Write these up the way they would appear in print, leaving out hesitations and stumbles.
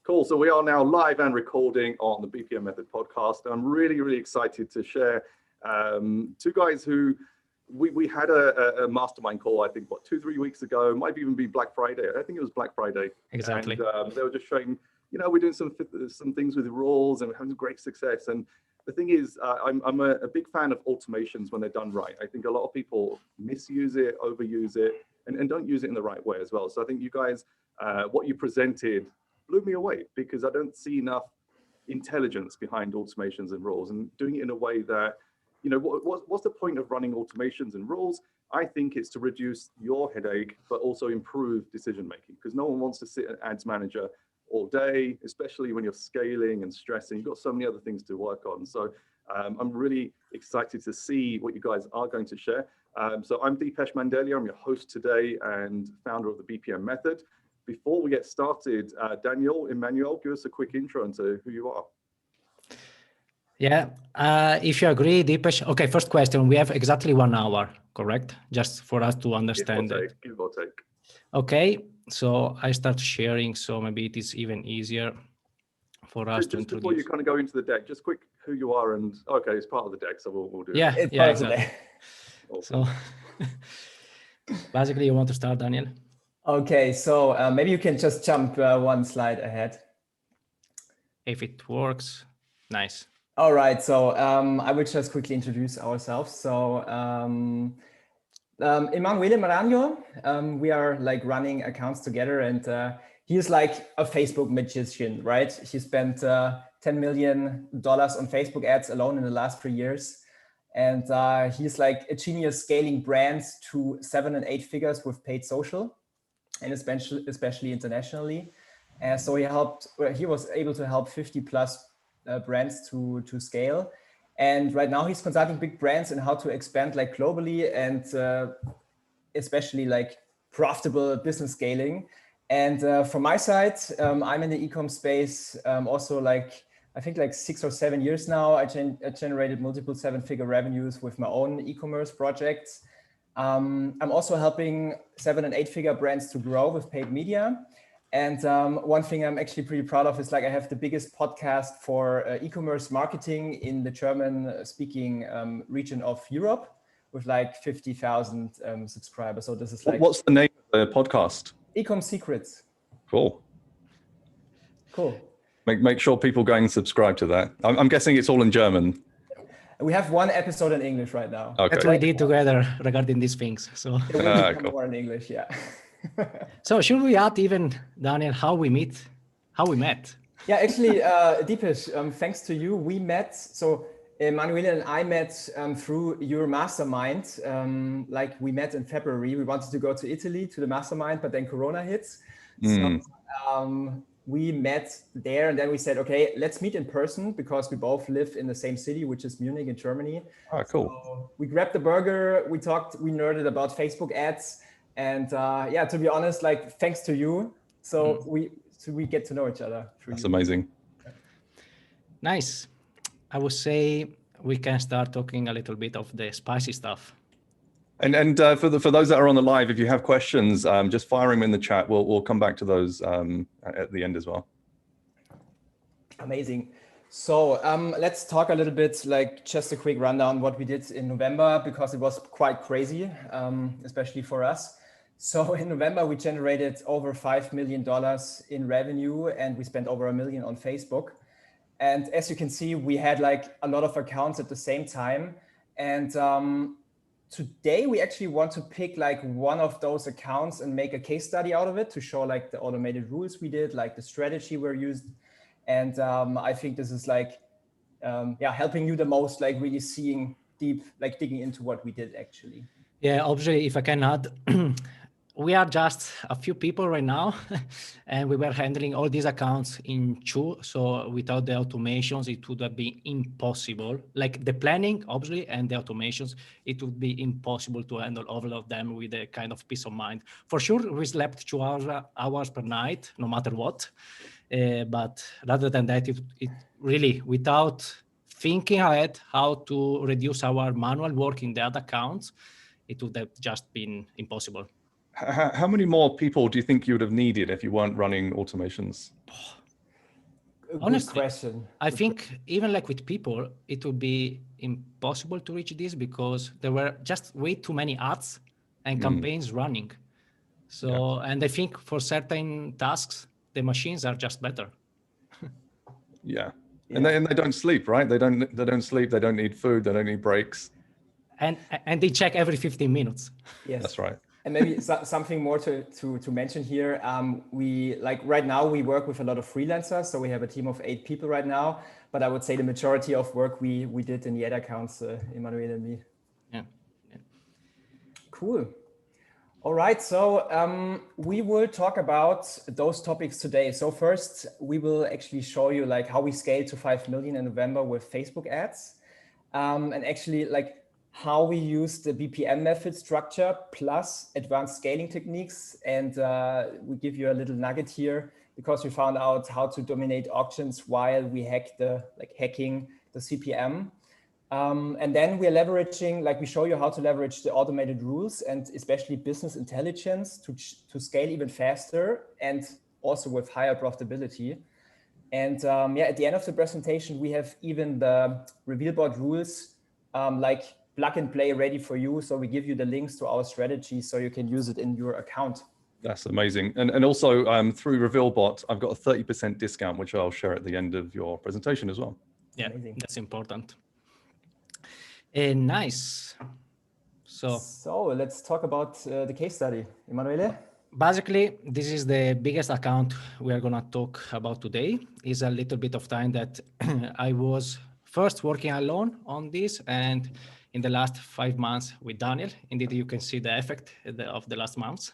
Cool. So we are now live and recording on the BPM Method podcast. I'm really, really excited to share two guys who we had a mastermind call, I think, 2-3 weeks ago. It might even be Black Friday. I think it was Black Friday. Exactly. And they were just showing, we're doing some things with rules and we're having great success. And the thing is, I'm a big fan of automations when they're done right. I think a lot of people misuse it, overuse it, and don't use it in the right way as well. So I think you guys, what you presented blew me away, because I don't see enough intelligence behind automations and rules, and doing it in a way that, what's the point of running automations and rules? I think it's to reduce your headache, but also improve decision making, because no one wants to sit at Ads Manager all day, especially when you're scaling and stressing. You've got so many other things to work on. So I'm really excited to see what you guys are going to share. So I'm Depesh Mandalia. I'm your host today and founder of the BPM Method. Before we get started, Emmanuel, give us a quick intro into who you are. Yeah, if you agree, Depesh. Okay, first question. We have exactly 1 hour, correct? Just for us to understand it. Give or take. Okay, so I start sharing, so maybe it is even easier for us to introduce. Before you kind of go into the deck, just quick who you are, and okay, it's part of the deck, so we'll do it. It's part of the deck. Awesome. So basically, you want to start, Daniel? Okay, so maybe you can just jump one slide ahead. If it works, nice. All right, so I will just quickly introduce ourselves. So Emanuele Maragno, we are like running accounts together, and he's like a Facebook magician, right? He spent $10 million on Facebook ads alone in the last 3 years. And he's like a genius scaling brands to 7 and 8 figures with paid social, and especially internationally. And so he was able to help 50 plus brands to scale. And right now he's consulting big brands in how to expand like globally and especially like profitable business scaling. And from my side, I'm in the e-com space also like, I think like 6 or 7 years now. I generated multiple 7-figure revenues with my own e-commerce projects. I'm also helping 7 and 8 figure brands to grow with paid media. And one thing I'm actually pretty proud of is like I have the biggest podcast for e-commerce marketing in the German speaking region of Europe with like 50,000 subscribers. So this is like... What's the name of the podcast? Ecom Secrets. Cool. Make sure people go and subscribe to that. I'm guessing it's all in German. We have 1 episode in English right now. Okay. That's what we did together regarding these things. So it will become more in English, yeah. So should we add even, Daniel, how we met? Yeah, actually, Depesh, thanks to you, we met. So Emanuele and I met through your mastermind. Like we met in February. We wanted to go to Italy to the mastermind, but then Corona hits. So we met there, and then we said, okay, let's meet in person, because we both live in the same city, which is Munich in Germany. Oh, cool. So we grabbed the burger, we talked, we nerded about Facebook ads. And yeah, to be honest, like thanks to you. So we get to know each other. That's amazing. Nice. I would say we can start talking a little bit of the spicy stuff. And for those that are on the live, if you have questions, just fire them in the chat. We'll come back to those at the end as well. Amazing. So let's talk a little bit, like just a quick rundown what we did in November, because it was quite crazy, especially for us. So in November, we generated over $5 million in revenue, and we spent over $1 million on Facebook. And as you can see, we had like a lot of accounts at the same time. And today we actually want to pick like one of those accounts and make a case study out of it to show like the automated rules we did, like the strategy we're used. And I think this is like, helping you the most, like really seeing deep, like digging into what we did actually. Yeah, obviously, if I can add, we are just a few people right now, and we were handling all these accounts in 2. So without the automations, it would have been impossible. Like the planning, obviously, and the automations, it would be impossible to handle all of them with a kind of peace of mind. For sure, we slept 2 hours per night, no matter what. But rather than that, it really, without thinking ahead how to reduce our manual work in the other accounts, it would have just been impossible. How many more people do you think you would have needed if you weren't running automations? good Honestly, question. I think even like with people, it would be impossible to reach this because there were just way too many ads and campaigns running. So, and I think for certain tasks, the machines are just better. Yeah. And they don't sleep, right? They don't sleep. They don't need food. They don't need breaks. And they check every 15 minutes. Yes, That's right. And maybe something more to mention here. We like right now we work with a lot of freelancers, so we have a team of 8 people right now. But I would say the majority of work we did in the ad accounts, Emmanuel and me. Yeah. Cool. All right, so we will talk about those topics today. So first, we will actually show you like how we scaled to 5 million in November with Facebook ads, and actually like how we use the BPM method structure plus advanced scaling techniques. And we give you a little nugget here because we found out how to dominate auctions while we hacking the CPM. And then we're leveraging, like we show you how to leverage the automated rules and especially business intelligence to scale even faster and also with higher profitability. And at the end of the presentation, we have even the reveal board rules like plug and play ready for you. So we give you the links to our strategy so you can use it in your account. That's amazing. And also through RevealBot, I've got a 30% discount, which I'll share at the end of your presentation as well. Yeah, amazing. That's important. Nice. So let's talk about the case study. Emanuele? Basically, this is the biggest account we are going to talk about today. It's a little bit of time that I was first working alone on this, and in the last 5 months with Daniel. Indeed, you can see the effect of the last months.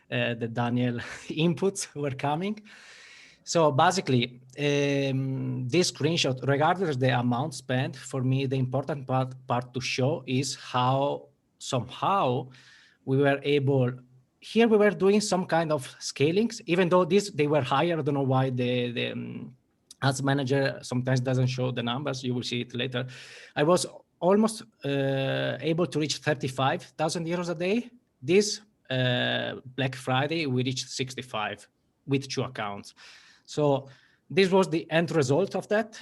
The Daniel inputs were coming. So basically, this screenshot, regardless of the amount spent, for me, the important part to show is how somehow we were able, here we were doing some kind of scalings, even though they were higher. I don't know why the ads manager sometimes doesn't show the numbers. You will see it later. I was almost able to reach 35,000 euros a day. This Black Friday, we reached 65 with 2 accounts. So this was the end result of that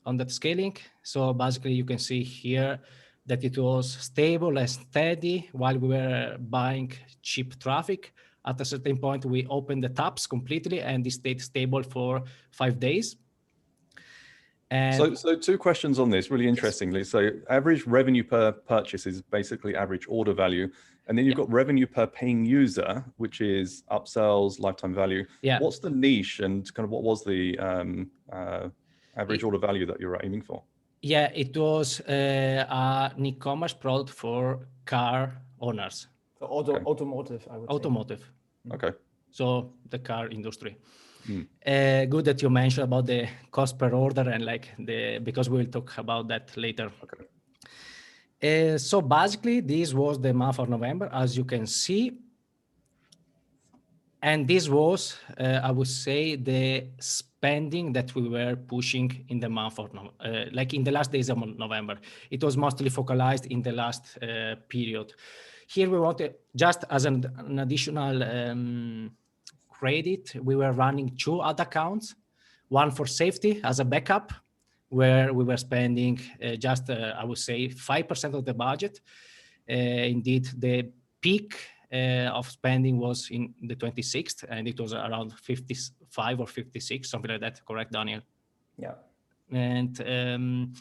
on that scaling. So basically you can see here that it was stable and steady while we were buying cheap traffic. At a certain point, we opened the tabs completely and it stayed stable for 5 days. And so 2 questions on this, really interestingly. So average revenue per purchase is basically average order value. And then you've got revenue per paying user, which is upsells, lifetime value. Yeah. What's the niche and kind of what was the average order value that you were aiming for? Yeah, it was an e-commerce product for car owners. So automotive, I would say. Automotive. Okay. So the car industry. Good that you mentioned about the cost per order and because we'll talk about that later. Okay. So basically, this was the month of November, as you can see. And this was, I would say, the spending that we were pushing in the month of, in the last days of November. It was mostly focalized in the last period. Here we wanted, just as an additional credit, we were running 2 ad accounts, one for safety as a backup, where we were spending I would say, 5% of the budget. Indeed, the peak of spending was in the 26th, and it was around 55 or 56, something like that. Correct, Daniel? Yeah. And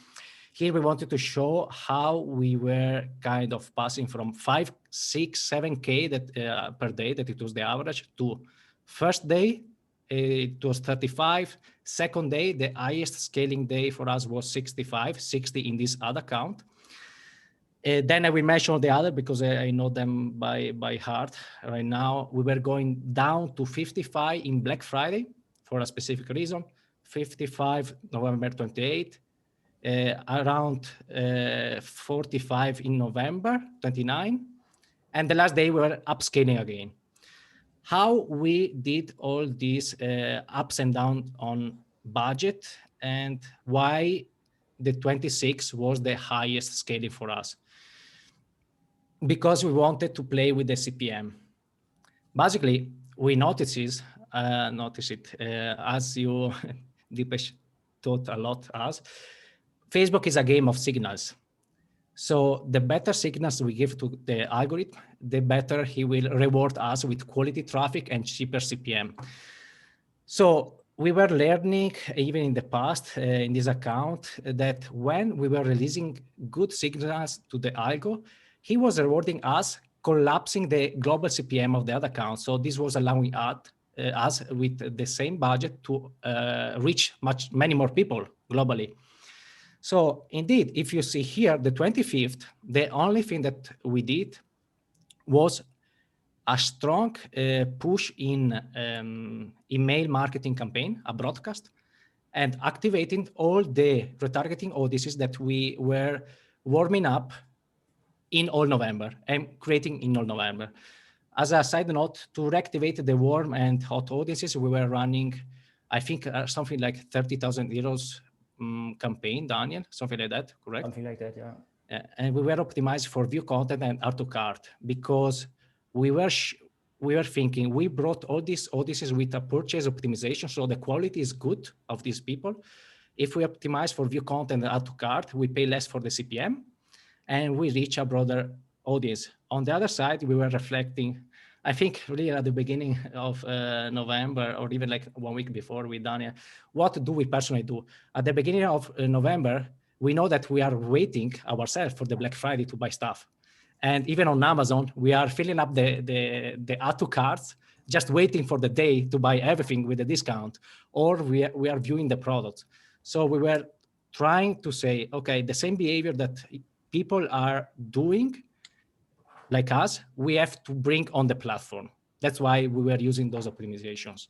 here we wanted to show how we were kind of passing from 5, 6, 7K that per day, that it was the average, to first day, it was 35. Second day, the highest scaling day for us was 65, 60 in this ad account. Then I will mention the other because I know them by heart. Right now, we were going down to 55 in Black Friday for a specific reason. 55 November 28, around 45 in November 29, and the last day we were upscaling again. How we did all these ups and downs on budget and why the 26 was the highest scaling for us. Because we wanted to play with the CPM. Basically, we notice it as you, Depesh, taught a lot us. Facebook is a game of signals. So the better signals we give to the algorithm, the better he will reward us with quality traffic and cheaper CPM. So we were learning, even in the past, in this account, that when we were releasing good signals to the algo, he was rewarding us, collapsing the global CPM of the other account. So this was allowing us with the same budget to reach many more people globally. So indeed, if you see here, the 25th, the only thing that we did was a strong push in email marketing campaign, a broadcast, and activating all the retargeting audiences that we were warming up in all November and creating in all November. As a side note, to reactivate the warm and hot audiences, we were running, I think, something like 30,000 euros campaign, Daniel, something like that, correct? Something like that, yeah. And we were optimized for view content and add to cart because we were thinking we brought all these audiences with a purchase optimization, so the quality is good of these people. If we optimize for view content and add to cart, we pay less for the CPM, and we reach a broader audience. On the other side, we were reflecting, I think really at the beginning of November, or even like 1 week before with Daniel, what do we personally do? At the beginning of November, we know that we are waiting ourselves for the Black Friday to buy stuff. And even on Amazon, we are filling up the add to carts, just waiting for the day to buy everything with a discount, or we are viewing the product. So we were trying to say, okay, the same behavior that people are doing, like us, we have to bring on the platform. That's why we were using those optimizations.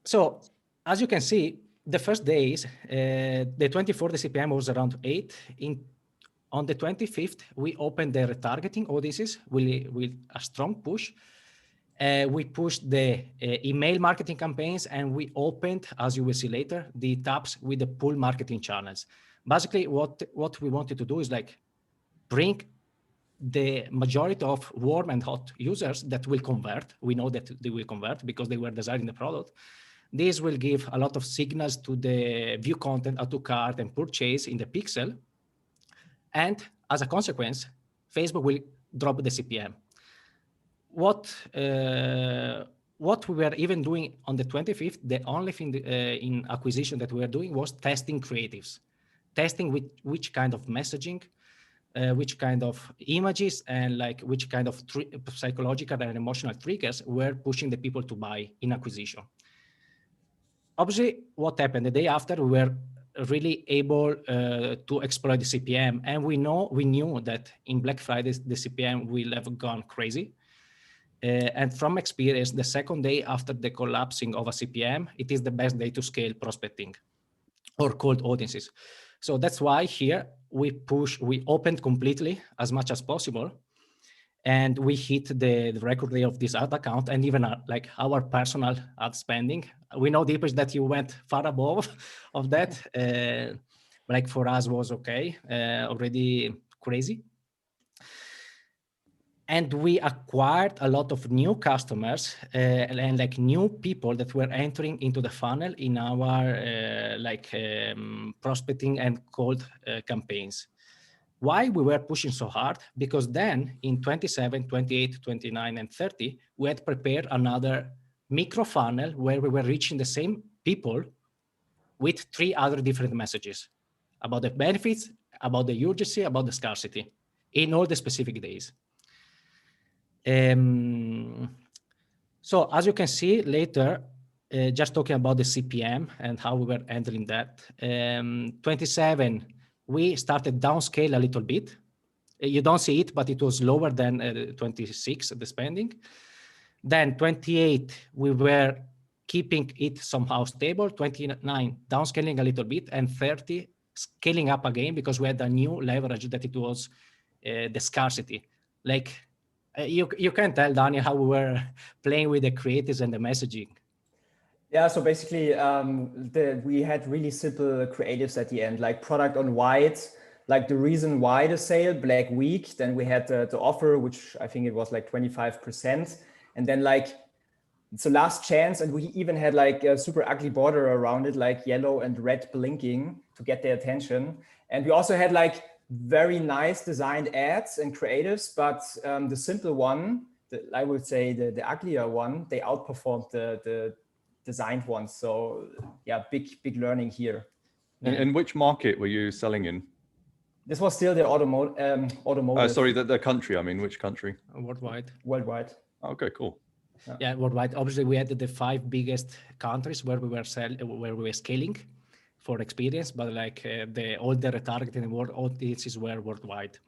So as you can see, the first days, the 24th, the CPM was around 8. On the 25th, we opened the retargeting audiences with a strong push. We pushed the email marketing campaigns, and we opened, as you will see later, the tabs with the pull marketing channels. Basically, what we wanted to do is like bring the majority of warm and hot users that will convert. We know that they will convert because they were desiring the product. This will give a lot of signals to the view content, add to cart, and purchase in the pixel. And as a consequence, Facebook will drop the CPM. What we were even doing on the 25th, the only thing in acquisition that we were doing was testing creatives, testing which kind of messaging, which kind of images, and like which kind of psychological and emotional triggers were pushing the people to buy in acquisition. Obviously, what happened the day after, we were really able to exploit the CPM, and we knew that in Black Friday the CPM will have gone crazy. And from experience, the second day after the collapsing of a CPM, it is the best day to scale prospecting or cold audiences. So that's why here we opened completely as much as possible, and we hit the record day of this ad account, and even like our personal ad spending. We know, Depesh, that you went far above of that. Like for us was okay, already crazy. And we acquired a lot of new customers and like new people that were entering into the funnel in our prospecting and cold campaigns. Why we were pushing so hard? Because then in 27, 28, 29, and 30, we had prepared another micro funnel where we were reaching the same people with 3 other different messages about the benefits, about the urgency, about the scarcity in all the specific days. So as you can see later, just talking about the CPM and how we were handling that, 27, we started downscale a little bit. You don't see it, but it was lower than 26, the spending. Then 28, we were keeping it somehow stable. 29, downscaling a little bit, and 30, scaling up again because we had a new leverage that it was the scarcity. Like you can tell, Daniel, how we were playing with the creatives and the messaging. Yeah, so basically we had really simple creatives at the end, like product on white, like the reason why the sale, Black Week. Then we had the offer, which I think it was like 25%. And then like it's a last chance, and we even had like a super ugly border around it, like yellow and red blinking to get their attention. And we also had like very nice designed ads and creatives, but the simple one, I would say the uglier one, they outperformed the designed ones. So yeah, big learning here. And which market were you selling in? This was still the automotive. Sorry, the country. I mean, which country? Worldwide. Worldwide. Okay, cool. Yeah, worldwide. Obviously, we had the 5 biggest countries where we were scaling for experience, but like all the retargeting and audiences were worldwide.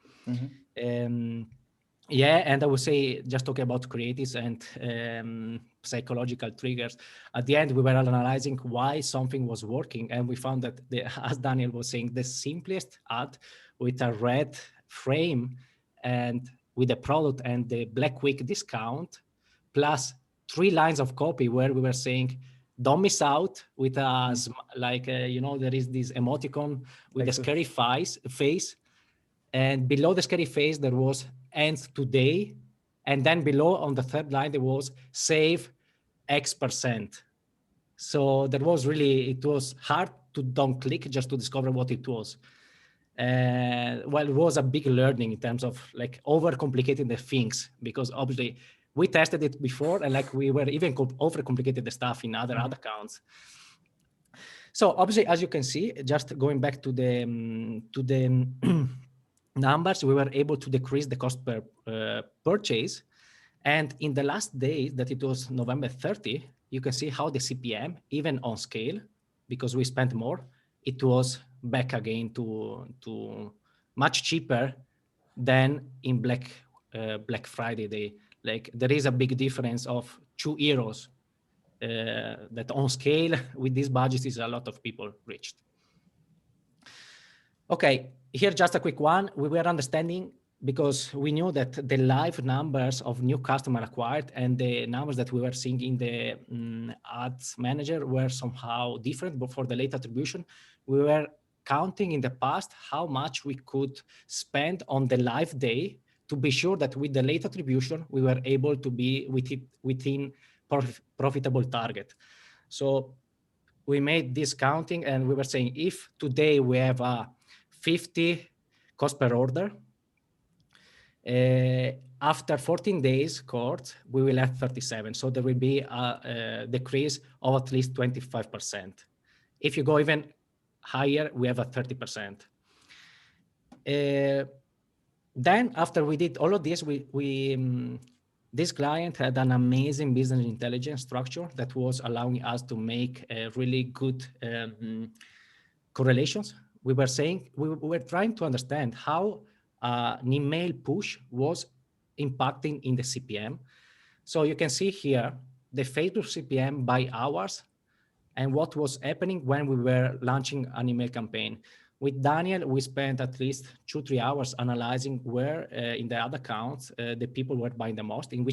Yeah, and I would say, just talking about creatives and psychological triggers, at the end we were analyzing why something was working, and we found that, as Daniel was saying, the simplest ad with a red frame and with the product and the Black Week discount, plus 3 lines of copy where we were saying, don't miss out, with us, like there is this emoticon with a scary face, and below the scary face there was "ends today," and then below on the 3rd line there was "save X%." So that was really, it was hard to don't click just to discover what it was. Well, it was a big learning in terms of like overcomplicating the things, because obviously we tested it before, and like we were even overcomplicated the stuff in other ad accounts. So obviously, as you can see, just going back to the numbers, we were able to decrease the cost per purchase. And in the last day, that it was November 30, you can see how the CPM, even on scale, because we spent more, it was back again to much cheaper than in Black Friday day. Like there is a big difference of €2 that on scale with these budgets is a lot of people reached. Okay, here just a quick one. We were understanding, because we knew that the live numbers of new customer acquired and the numbers that we were seeing in the ads manager were somehow different, but for the late attribution, we were counting in the past how much we could spend on the live day to be sure that with the late attribution, we were able to be within profitable target. So we made this counting, and we were saying, if today we have a 50 cost per order, after 14 days cohort, we will have 37. So there will be a decrease of at least 25%. If you go even higher, we have a 30%. Then after we did all of this, this client had an amazing business intelligence structure that was allowing us to make really good correlations. We were saying, we were trying to understand how an email push was impacting in the CPM. So you can see here the Facebook CPM by hours and what was happening when we were launching an email campaign. With Daniel, we spent at least 2-3 hours analyzing where in the ad accounts the people were buying the most, in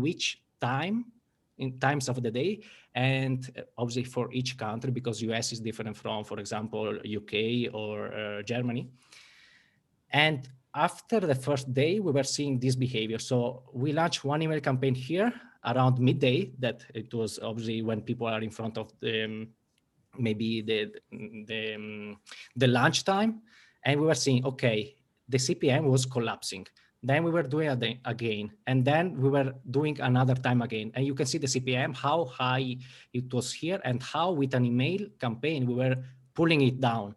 which times of the day, and obviously for each country, because US is different from, for example, UK or Germany. And after the first day, we were seeing this behavior. So we launched one email campaign here around midday, that it was obviously when people are in front of maybe the lunchtime, and we were seeing, okay, the CPM was collapsing. Then we were doing it again, and then we were doing another time again. And you can see the CPM, how high it was here, and how with an email campaign, we were pulling it down.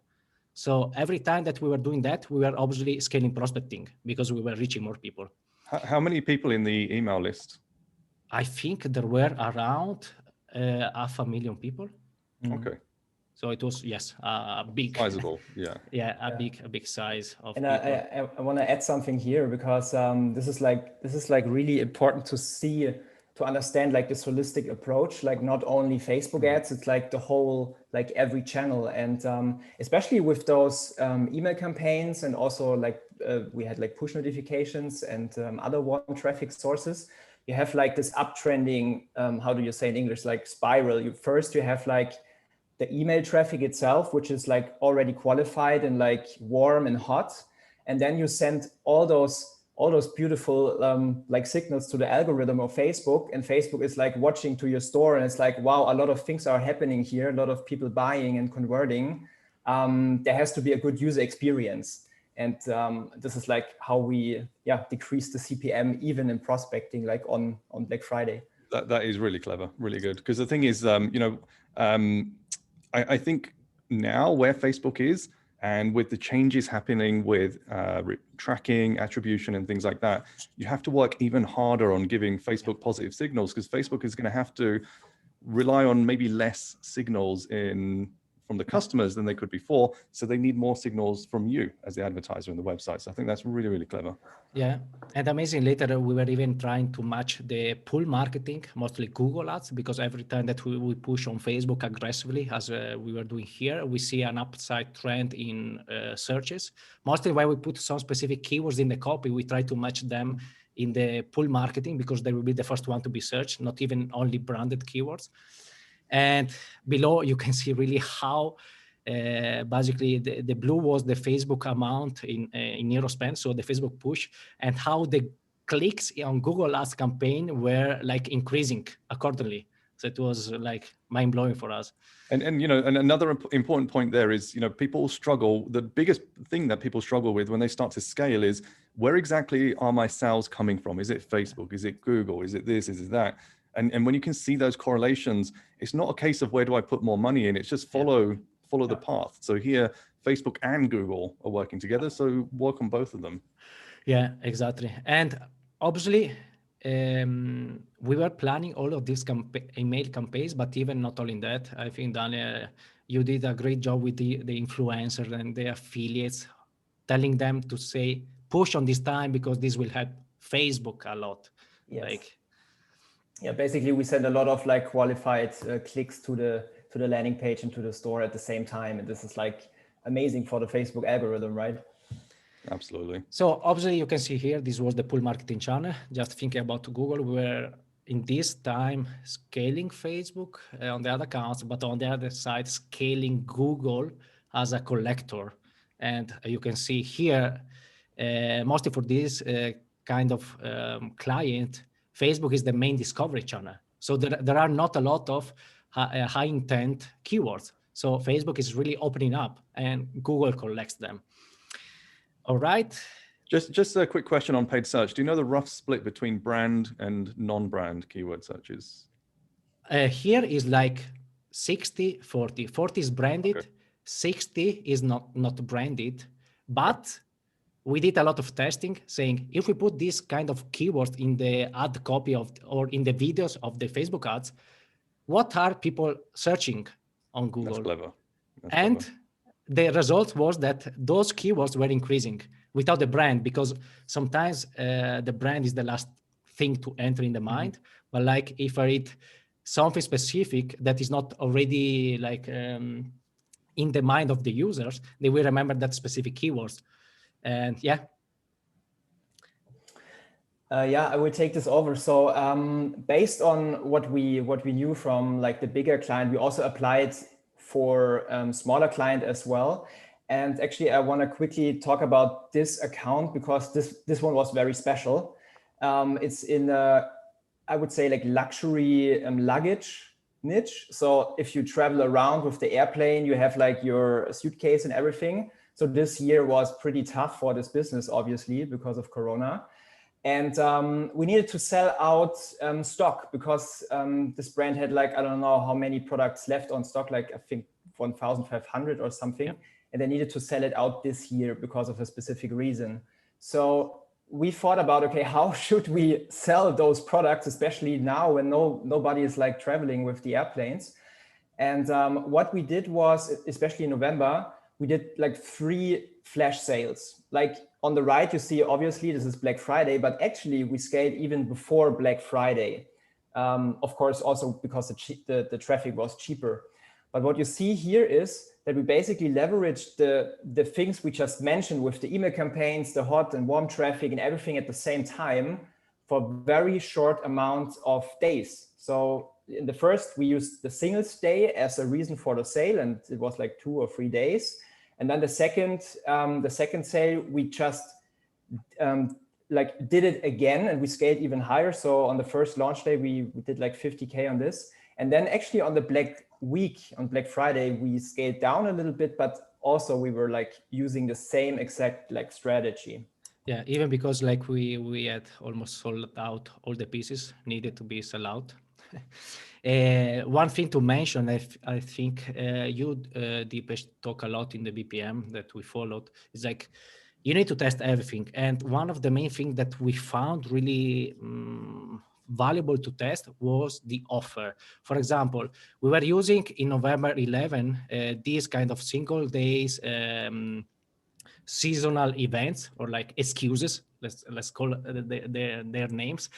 So every time that we were doing that, we were obviously scaling prospecting because we were reaching more people. How many people in the email list? I think there were around 500,000 people. Okay. So it was, yes, a big, sizable, yeah. Yeah, a big size of and people. I want to add something here, because this is like really important to see, to understand like this holistic approach, like not only Facebook ads, it's like the whole, like every channel. And especially with those email campaigns, and also like we had like push notifications and other warm traffic sources. You have like this uptrending, how do you say in English, like spiral. First you have like the email traffic itself, which is like already qualified and like warm and hot. And then you send all those all those beautiful like signals to the algorithm of Facebook, and Facebook is like watching to your store, and it's like, wow, a lot of things are happening here, a lot of people buying and converting. There has to be a good user experience. And this is like how we decrease the CPM even in prospecting, like on Black Friday. That is really clever, really good. Because the thing is, I think now where Facebook is, and with the changes happening with tracking, attribution, and things like that, you have to work even harder on giving Facebook positive signals, because Facebook is going to have to rely on maybe less signals from the customers than they could before. So they need more signals from you as the advertiser on the website. So I think that's really, really clever. Yeah, and amazing. Later, we were even trying to match the pull marketing, mostly Google ads, because every time that we push on Facebook aggressively, as we were doing here, we see an upside trend in searches. Mostly when we put some specific keywords in the copy, we try to match them in the pull marketing, because they will be the first one to be searched, not even only branded keywords. And below, you can see really how basically the blue was the Facebook amount in euro spend, so the Facebook push, and how the clicks on Google Ads campaign were like increasing accordingly. So it was like mind blowing for us. And another important point there is, people struggle. The biggest thing that people struggle with when they start to scale is, where exactly are my sales coming from? Is it Facebook? Is it Google? Is it this? Is it that? And when you can see those correlations, it's not a case of where do I put more money in, it's just follow the path. So here, Facebook and Google are working together, so work on both of them. Yeah, exactly. And obviously, we were planning all of these email campaigns, but even not only that, I think, Daniel, you did a great job with the influencers and the affiliates, telling them to say, push on this time, because this will help Facebook a lot. Yes. Basically we send a lot of like qualified clicks to the landing page and to the store at the same time. And this is like amazing for the Facebook algorithm, right? Absolutely. So obviously you can see here, this was the pull marketing channel. Just thinking about Google, we were in this time scaling Facebook on the other accounts, but on the other side, scaling Google as a collector. And you can see here, mostly for this kind of client, Facebook is the main discovery channel. So there are not a lot of high intent keywords. So Facebook is really opening up and Google collects them. All right. Just a quick question on paid search. Do you know the rough split between brand and non-brand keyword searches? Here is like 60, 40. 40 is branded, Okay. 60 is not branded, but we did a lot of testing saying, if we put this kind of keywords in the ad copy or in the videos of the Facebook ads, what are people searching on Google? That's clever. And the result was that those keywords were increasing without the brand, because sometimes the brand is the last thing to enter in the mind. But like if I read something specific that is not already like in the mind of the users, they will remember that specific keywords. And I will take this over. So based on what we knew from like the bigger client, we also applied for smaller client as well. And actually, I want to quickly talk about this account, because this one was very special. It's in I would say like luxury luggage niche. So if you travel around with the airplane, you have like your suitcase and everything. So this year was pretty tough for this business, obviously, because of Corona. And we needed to sell out stock, because this brand had like, I don't know how many products left on stock, like I think 1,500 or something. Yeah. And they needed to sell it out this year because of a specific reason. So we thought about, okay, how should we sell those products, especially now when nobody is like traveling with the airplanes. And what we did was, especially in November, we did like 3 flash sales. Like on the right, you see, obviously this is Black Friday, but actually we scaled even before Black Friday. Of course, also because the traffic was cheaper. But what you see here is that we basically leveraged the things we just mentioned with the email campaigns, the hot and warm traffic and everything at the same time for very short amounts of days. So in the first, we used the Singles Day as a reason for the sale, and it was like 2 or 3 days. And then the second sale, we just like did it again, and we scaled even higher. So on the first launch day, we did like 50K on this. And then actually on the Black Week, on Black Friday, we scaled down a little bit, but also we were like using the same exact like strategy. Yeah, even because like we had almost sold out all the pieces needed to be sold out. One thing to mention, I think you, Depesh, talk a lot in the BPM that we followed, is like you need to test everything. And one of the main things that we found really valuable to test was the offer. For example, we were using in November 11 these kind of single days seasonal events, or like excuses, let's call their names,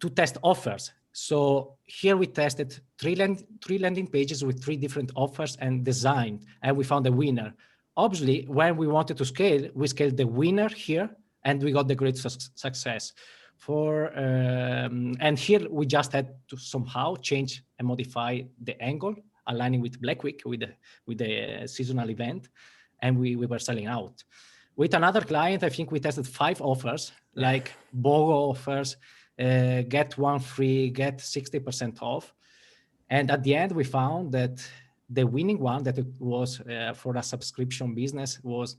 to test offers. So here we tested three landing pages with 3 different offers and designed, and we found a winner. Obviously, when we wanted to scale, we scaled the winner here, and we got the great success. And here we just had to somehow change and modify the angle, aligning with Black Week, with the seasonal event, and we were selling out. With another client, I think we tested 5 offers, like BOGO offers, get one free, get 60% off. And at the end, we found that the winning one, that it was for a subscription business, was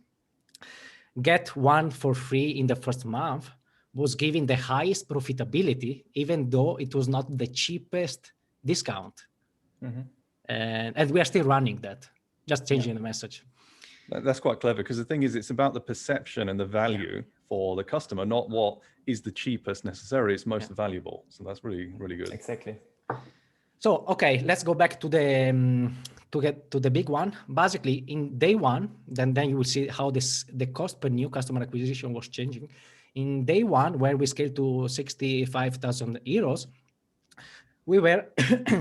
get one for free in the first month, was giving the highest profitability, even though it was not the cheapest discount. Mm-hmm. And we are still running that, just changing the message. That's quite clever, because the thing is, it's about the perception and the value for the customer, not what is the cheapest necessarily. It's most valuable. So that's really, really good. Exactly. So, okay, let's go back to the to get to the big one. Basically, in day one, then you will see how the cost per new customer acquisition was changing. In day one, where we scaled to 65,000 euros, we were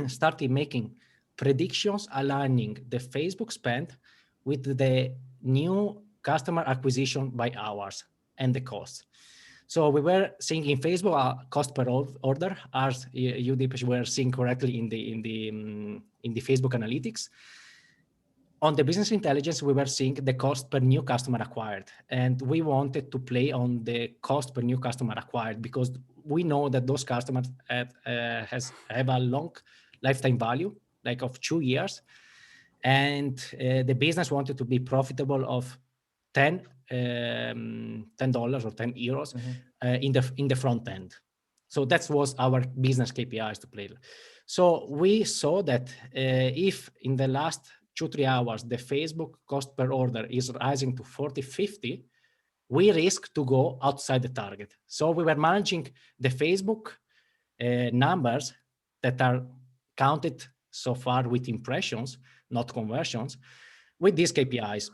started making predictions aligning the Facebook spend with the new customer acquisition by hours and the costs. So we were seeing in Facebook cost per order, as you Depesh were seeing correctly in the Facebook analytics. On the business intelligence, we were seeing the cost per new customer acquired, and we wanted to play on the cost per new customer acquired because we know that those customers have a long lifetime value, like of 2 years. And the business wanted to be profitable of $10 or 10 euros in the front end. So that was our business KPIs to play. So we saw that if in the last 2-3 hours the Facebook cost per order is rising to 40-50, we risk to go outside the target. So we were managing the Facebook numbers that are counted so far with impressions, not conversions, with these KPIs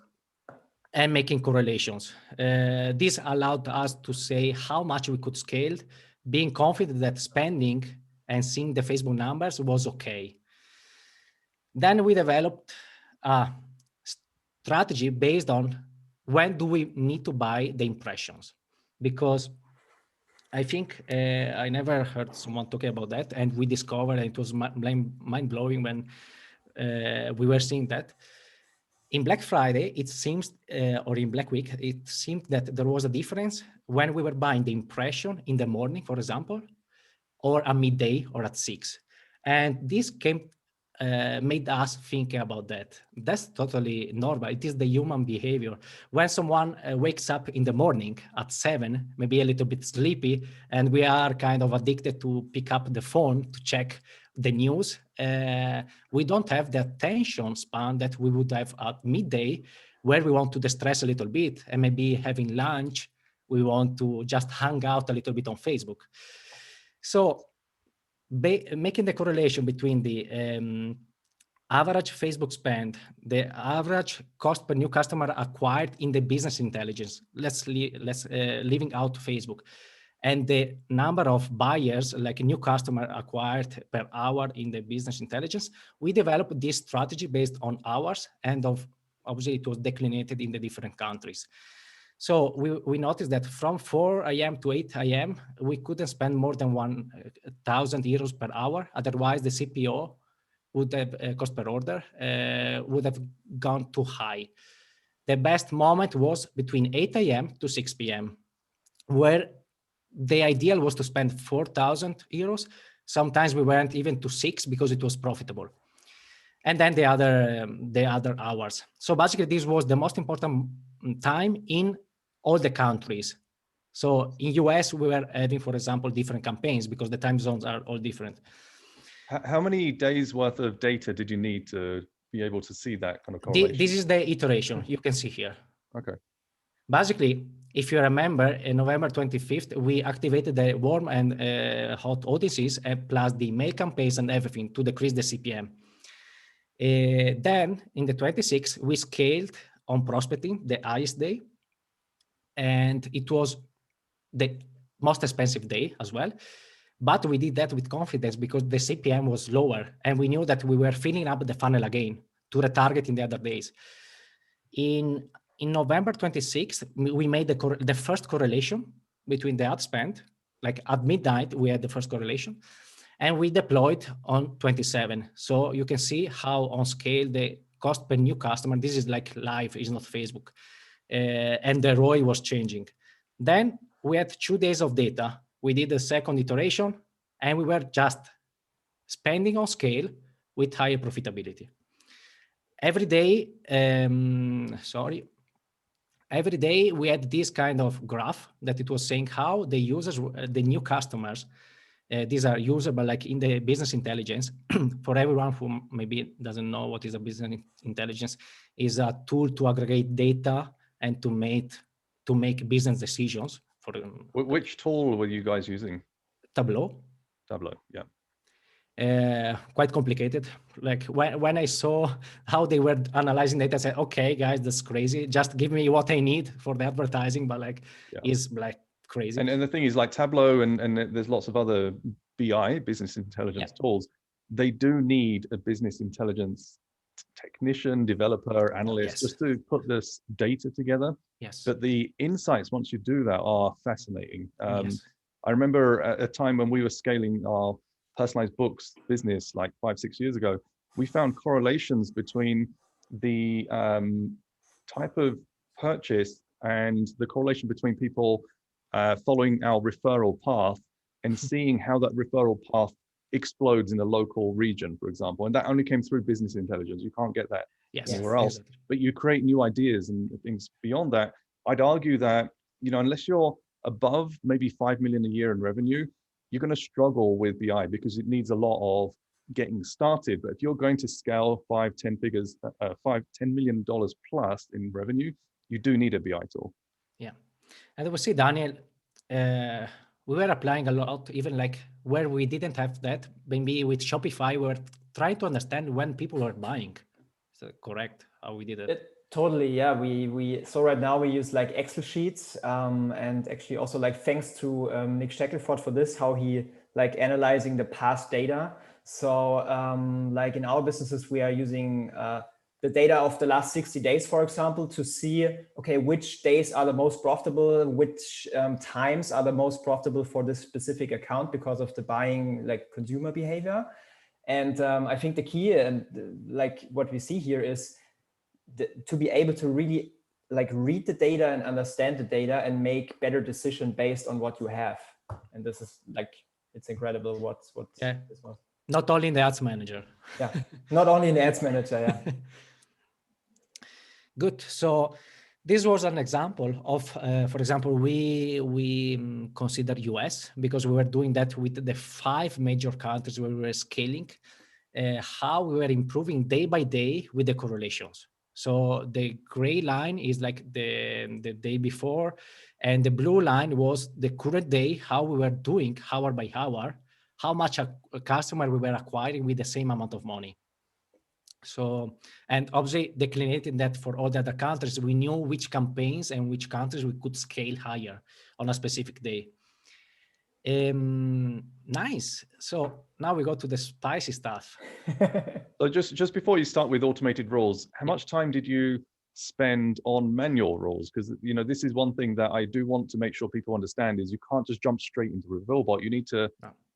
and making correlations. This allowed us to say how much we could scale, being confident that spending and seeing the Facebook numbers was okay. Then we developed a strategy based on when do we need to buy the impressions, because I think I never heard someone talking about that, and we discovered, and it was mind-blowing when we were seeing that. In Black Friday, it seems, or in Black Week, it seemed that there was a difference when we were buying the impression in the morning, for example, or at midday or at 6. And this made us think about that. That's totally normal. It is the human behavior. When someone wakes up in the morning at 7, maybe a little bit sleepy, and we are kind of addicted to pick up the phone to check the news, we don't have the attention span that we would have at midday, where we want to distress a little bit, and maybe having lunch, we want to just hang out a little bit on Facebook. So making the correlation between the average Facebook spend, the average cost per new customer acquired in the business intelligence, leaving out Facebook, and the number of buyers, like a new customer acquired per hour in the business intelligence, we developed this strategy based on hours, and obviously it was declinated in the different countries. So we noticed that from 4 a.m. to 8 a.m., we couldn't spend more than 1,000 euros per hour. Otherwise, the CPO would have cost per order would have gone too high. The best moment was between 8 a.m. to 6 p.m., where the ideal was to spend 4,000 euros. Sometimes we went even to 6 because it was profitable. And then the other hours. So basically, this was the most important time in all the countries. So in US, we were having, for example, different campaigns because the time zones are all different. How many days worth of data did you need to be able to see that kind of correlation? This is the iteration you can see here. Okay. Basically, if you remember, in November 25th, we activated the warm and hot audiences plus the email campaigns and everything to decrease the CPM. Then in the 26th, we scaled on prospecting, the highest day. And it was the most expensive day as well. But we did that with confidence because the CPM was lower and we knew that we were filling up the funnel again to retarget in the other days. In November 26th, we made the first correlation between the ad spend. Like at midnight, we had the first correlation and we deployed on 27. So you can see how on scale the cost per new customer, this is like live, it's not Facebook. And the ROI was changing. Then we had 2 days of data. We did the second iteration and we were just spending on scale with higher profitability. Every day, every day we had this kind of graph that it was saying how the users, the new customers, these are usable like in the business intelligence. For everyone who maybe doesn't know what is a business intelligence, is a tool to aggregate data and to make business decisions. For which tool were you guys using? Tableau. Tableau, yeah. Quite complicated. Like when I saw how they were analyzing data, I said, okay, guys, that's crazy. Just give me what I need for the advertising, but like, is like crazy. And the thing is like Tableau and there's lots of other BI, business intelligence tools. They do need a business intelligence technician, developer, analyst, just to put this data together. Yes. But the insights, once you do that, are fascinating. I remember at a time when we were scaling our personalized books business like 5-6 years ago, we found correlations between the type of purchase and the correlation between people following our referral path and seeing how that referral path explodes in a local region, for example. And that only came through business intelligence. You can't get that anywhere else. Exactly. But you create new ideas and things beyond that. I'd argue that, you know, unless you're above maybe 5 million a year in revenue, you're going to struggle with BI because it needs a lot of getting started. But if you're going to scale $5-10 million plus in revenue, you do need a BI tool. Yeah. And we see, Daniel, we were applying a lot, even like where we didn't have that. Maybe with Shopify, we were trying to understand when people were buying. Is that correct? How we did it? Totally, yeah. So right now we use like Excel sheets, and actually also like thanks to Nick Shackelford for this, how he like analyzing the past data. So like in our businesses, we are using the data of the last 60 days, for example, to see, okay, which days are the most profitable, which times are the most profitable for this specific account because of the buying like consumer behavior. And I think the key and like what we see here is to be able to really like read the data and understand the data and make better decision based on what you have. And this is like, it's incredible what this was. Not only in the ads manager. Yeah, not only in the ads manager, yeah. Good. So this was an example of, for example, we consider US because we were doing that with the 5 major countries where we were scaling, how we were improving day by day with the correlations. So the gray line is like the day before, and the blue line was the current day, how we were doing hour by hour, how much a customer we were acquiring with the same amount of money. So, and obviously declinating that for all the other countries, we knew which campaigns and which countries we could scale higher on a specific day. Nice. So now we go to the spicy stuff. So just before you start with automated rules, how much time did you spend on manual rules? Because, you know, this is one thing that I do want to make sure people understand is you can't just jump straight into Revealbot. You need to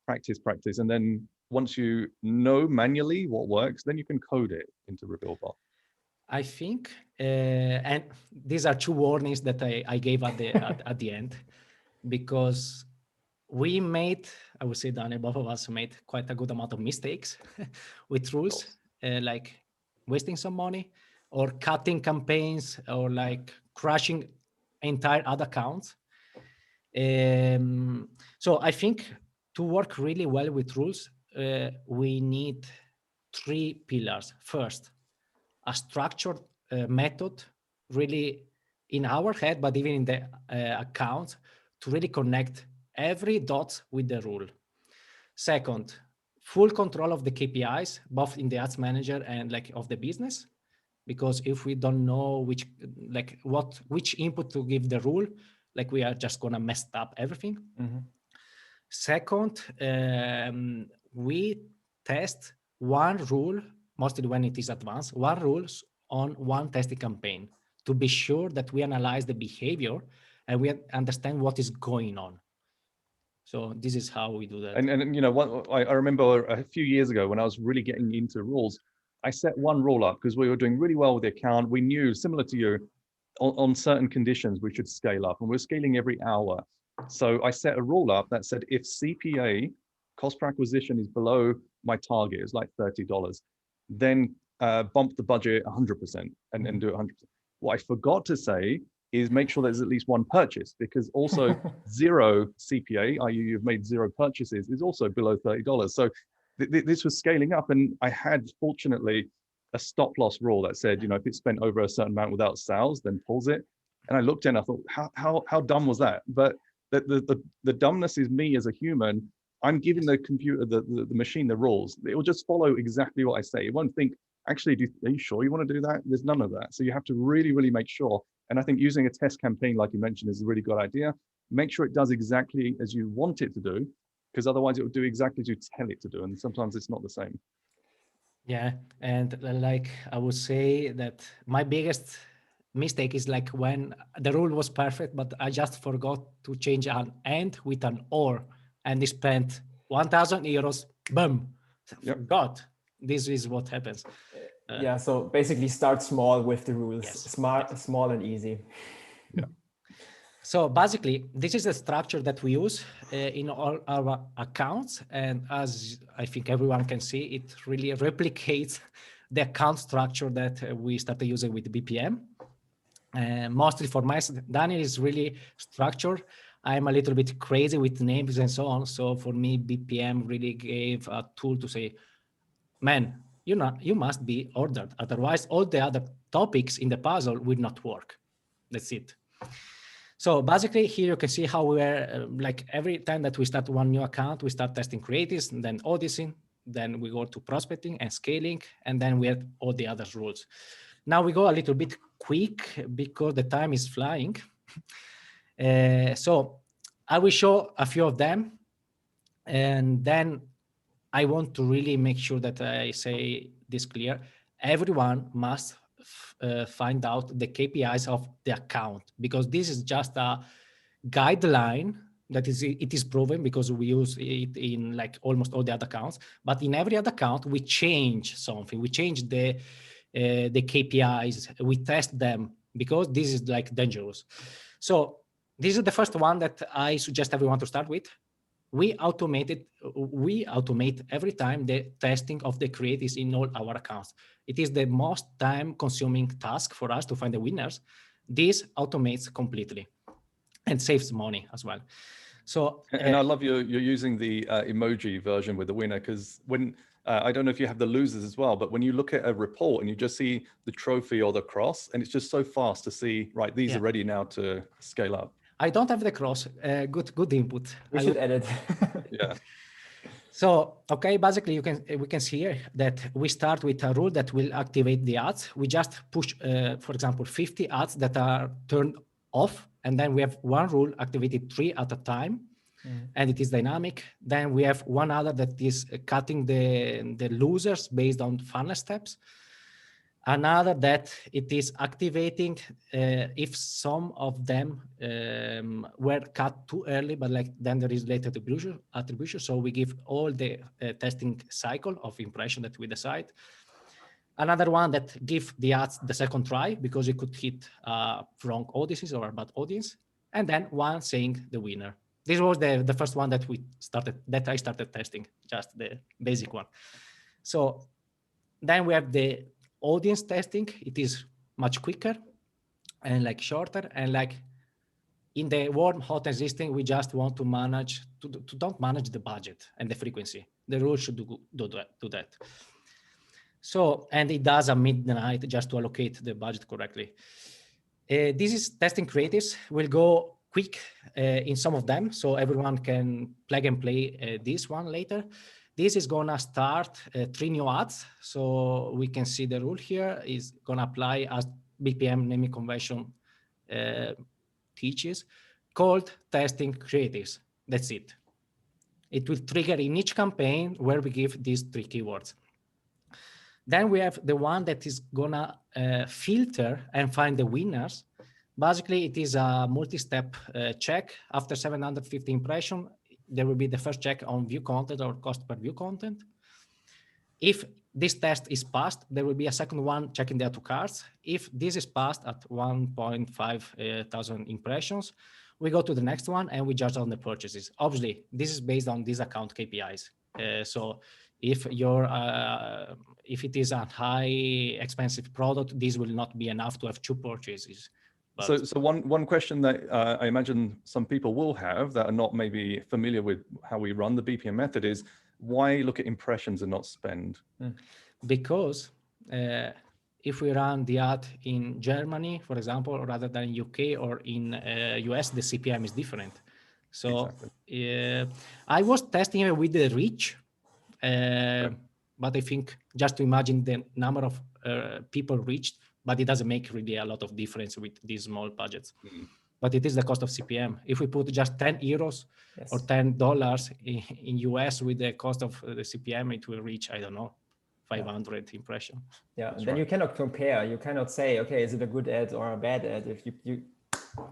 practice. And then once you know manually what works, then you can code it into Revealbot. I think, and these are 2 warnings that I gave at the end, because we made, I would say, Daniel, both of us made quite a good amount of mistakes with rules, like wasting some money or cutting campaigns or like crashing entire ad accounts. So I think to work really well with rules, we need 3 pillars. First, a structured method really in our head, but even in the account, to really connect every dot with the rule. Second, full control of the KPIs, both in the ads manager and like of the business, because if we don't know which input to give the rule, like we are just gonna mess up everything. Second, we test one rule, mostly when it is advanced, one rule on one testing campaign to be sure that we analyze the behavior and we understand what is going on. So this is how we do that. And you know what, I remember a few years ago when I was really getting into rules, I set one rule up because we were doing really well with the account. We knew, similar to you, on certain conditions we should scale up, and we're scaling every hour. So I set a rule up that said if CPA, cost per acquisition, is below my target, it's like $30, then bump the budget 100% and do it 100%. What I forgot to say is make sure there's at least one purchase, because also zero CPA, i.e. you've made 0 purchases, is also below $30. So this was scaling up, and I had, fortunately, a stop loss rule that said, you know, if it's spent over a certain amount without sales, then pulls it. And I looked in, I thought, how dumb was that? But the dumbness is me as a human. I'm giving the computer, the machine, the rules. It will just follow exactly what I say. It won't think, actually, are you sure you want to do that? There's none of that. So you have to really, really make sure. And I think using a test campaign, like you mentioned, is a really good idea. Make sure it does exactly as you want it to do, because otherwise it will do exactly as you tell it to do. And sometimes it's not the same. Yeah, and like I would say that my biggest mistake is like when the rule was perfect, but I just forgot to change an and with an or, and they spent 1,000 euros. Boom! Yep. God, this is what happens. Yeah, so basically start small with the rules. Yes. Small and easy. Yeah. So basically, this is the structure that we use in all our accounts. And as I think everyone can see, it really replicates the account structure that we started using with BPM. Mostly for Daniel is really structured. I'm a little bit crazy with names and so on. So for me, BPM really gave a tool to say, man, you must be ordered. Otherwise, all the other topics in the puzzle will not work. That's it. So basically here you can see how we're like every time that we start one new account, we start testing creatives, and then auditing, then we go to prospecting and scaling, and then we have all the other rules. Now we go a little bit quick because the time is flying. So I will show a few of them, and then I want to really make sure that I say this clear. Everyone must find out the KPIs of the account, because this is just a guideline that it is proven because we use it in like almost all the other accounts. But in every other account, we change something. We change the KPIs. We test them because this is like dangerous. So this is the first one that I suggest everyone to start with. We automate every time the testing of the creatives in all our accounts. It is the most time-consuming task for us to find the winners. This automates completely and saves money as well. So, and I love you're using the emoji version with the winner, because when I don't know if you have the losers as well, but when you look at a report and you just see the trophy or the cross, and it's just so fast to see, right, these are ready now to scale up. I don't have the cross. Good input. We should edit. Yeah. So, okay, basically we can see here that we start with a rule that will activate the ads. We just push, for example, 50 ads that are turned off. And then we have one rule activated 3 at a time, and it is dynamic. Then we have one other that is cutting the losers based on funnel steps. Another that it is activating if some of them were cut too early, but like then there is late attribution. So we give all the testing cycle of impression that we decide. Another one that give the ads the second try because it could hit wrong audiences or a bad audience. And then one saying the winner. This was the first one that I started testing, just the basic one. So then we have the audience testing. It is much quicker and like shorter, and like in the warm hot existing, we just want to manage to don't manage the budget and the frequency. The rule should do that. So, and it does at midnight just to allocate the budget correctly. This is testing creatives. We'll go quick in some of them, so everyone can plug and play this one later. This is gonna start 3 new ads. So we can see the rule here is gonna apply as BPM naming convention teaches, called testing creatives. That's it. It will trigger in each campaign where we give these 3 keywords. Then we have the one that is gonna filter and find the winners. Basically, it is a multi-step check. After 750 impressions, there will be the first check on view content or cost per view content. If this test is passed, there will be a second one checking the add to carts. If this is passed at 1.5 thousand impressions, we go to the next one and we judge on the purchases. Obviously, this is based on these account KPIs. So if it is a high expensive product, this will not be enough to have 2 purchases. But so one question that I imagine some people will have that are not maybe familiar with how we run the BPM method is, why look at impressions and not spend? Because if we run the ad in Germany, for example, rather than UK or in US, the CPM is different. So exactly. I was testing it with the reach, but I think just to imagine the number of people reached, but it doesn't make really a lot of difference with these small budgets. But it is the cost of CPM. If we put just 10 euros or $10 in US with the cost of the CPM, it will reach, I don't know, 500 impressions. Yeah, and then you cannot compare. You cannot say, okay, is it a good ad or a bad ad if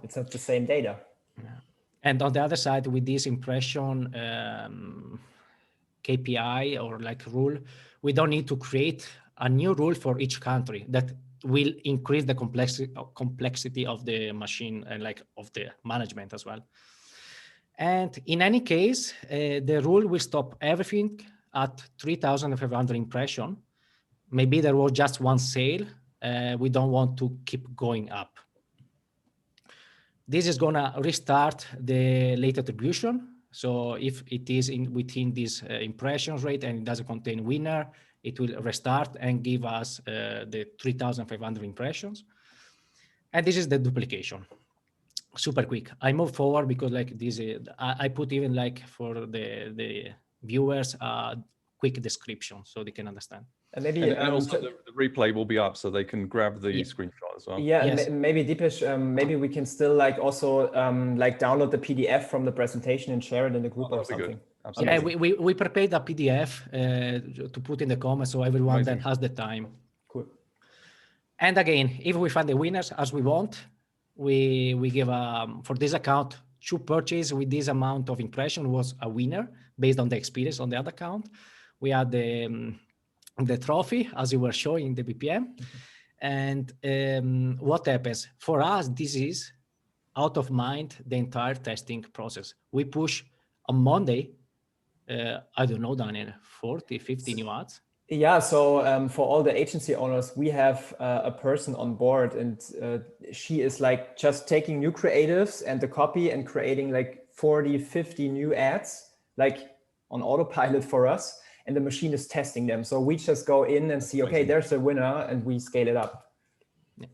it's not the same data. Yeah. And on the other side, with this impression KPI or like rule, we don't need to create a new rule for each country that will increase the complexity of the machine and like of the management as well. And in any case, the rule will stop everything at 3,500 impression. Maybe there was just one sale. We don't want to keep going up. This is gonna restart the late attribution. So if it is within this impressions rate and it doesn't contain winner, it will restart and give us the 3,500 impressions. And this is the duplication. Super quick. I move forward because like this, I put even like for the viewers a quick description so they can understand. And maybe and also the replay will be up so they can grab the screenshot as well. Yeah, yes. Maybe Depesh, maybe we can still like also like download the PDF from the presentation and share it in the group or something. Good. Absolutely. Yeah, we prepared a PDF to put in the comments so everyone then has the time. Cool. And again, if we find the winners as we want, we give for this account 2 purchases with this amount of impression was a winner based on the experience on the other account. We had the trophy as you were showing in the BPM. And what happens for us, this is out of mind the entire testing process. We push on Monday, I don't know, Daniel, 40, 50 new ads. Yeah, so for all the agency owners, we have a person on board, and she is like just taking new creatives and the copy and creating like 40, 50 new ads, like on autopilot for us. And the machine is testing them. So we just go in and see, okay, there's a winner, and we scale it up. Yeah.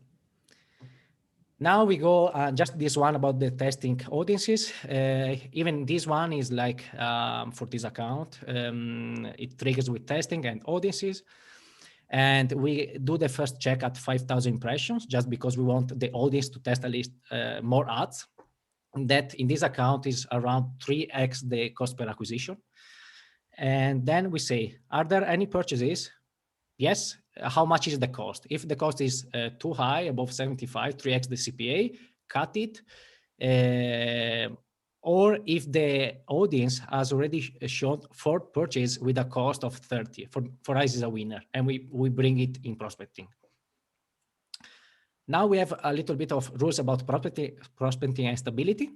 Now we go just this one about the testing audiences. Even this one is like for this account, it triggers with testing and audiences. And we do the first check at 5,000 impressions just because we want the audience to test at least more ads. And that in this account is around 3x the cost per acquisition. And then we say, are there any purchases? Yes. How much is the cost? If the cost is too high, above 75, 3x the CPA, cut it. Or if the audience has already shown 4 purchases with a cost of 30, for us is a winner, and we bring it in prospecting. Now we have a little bit of rules about prospecting and stability.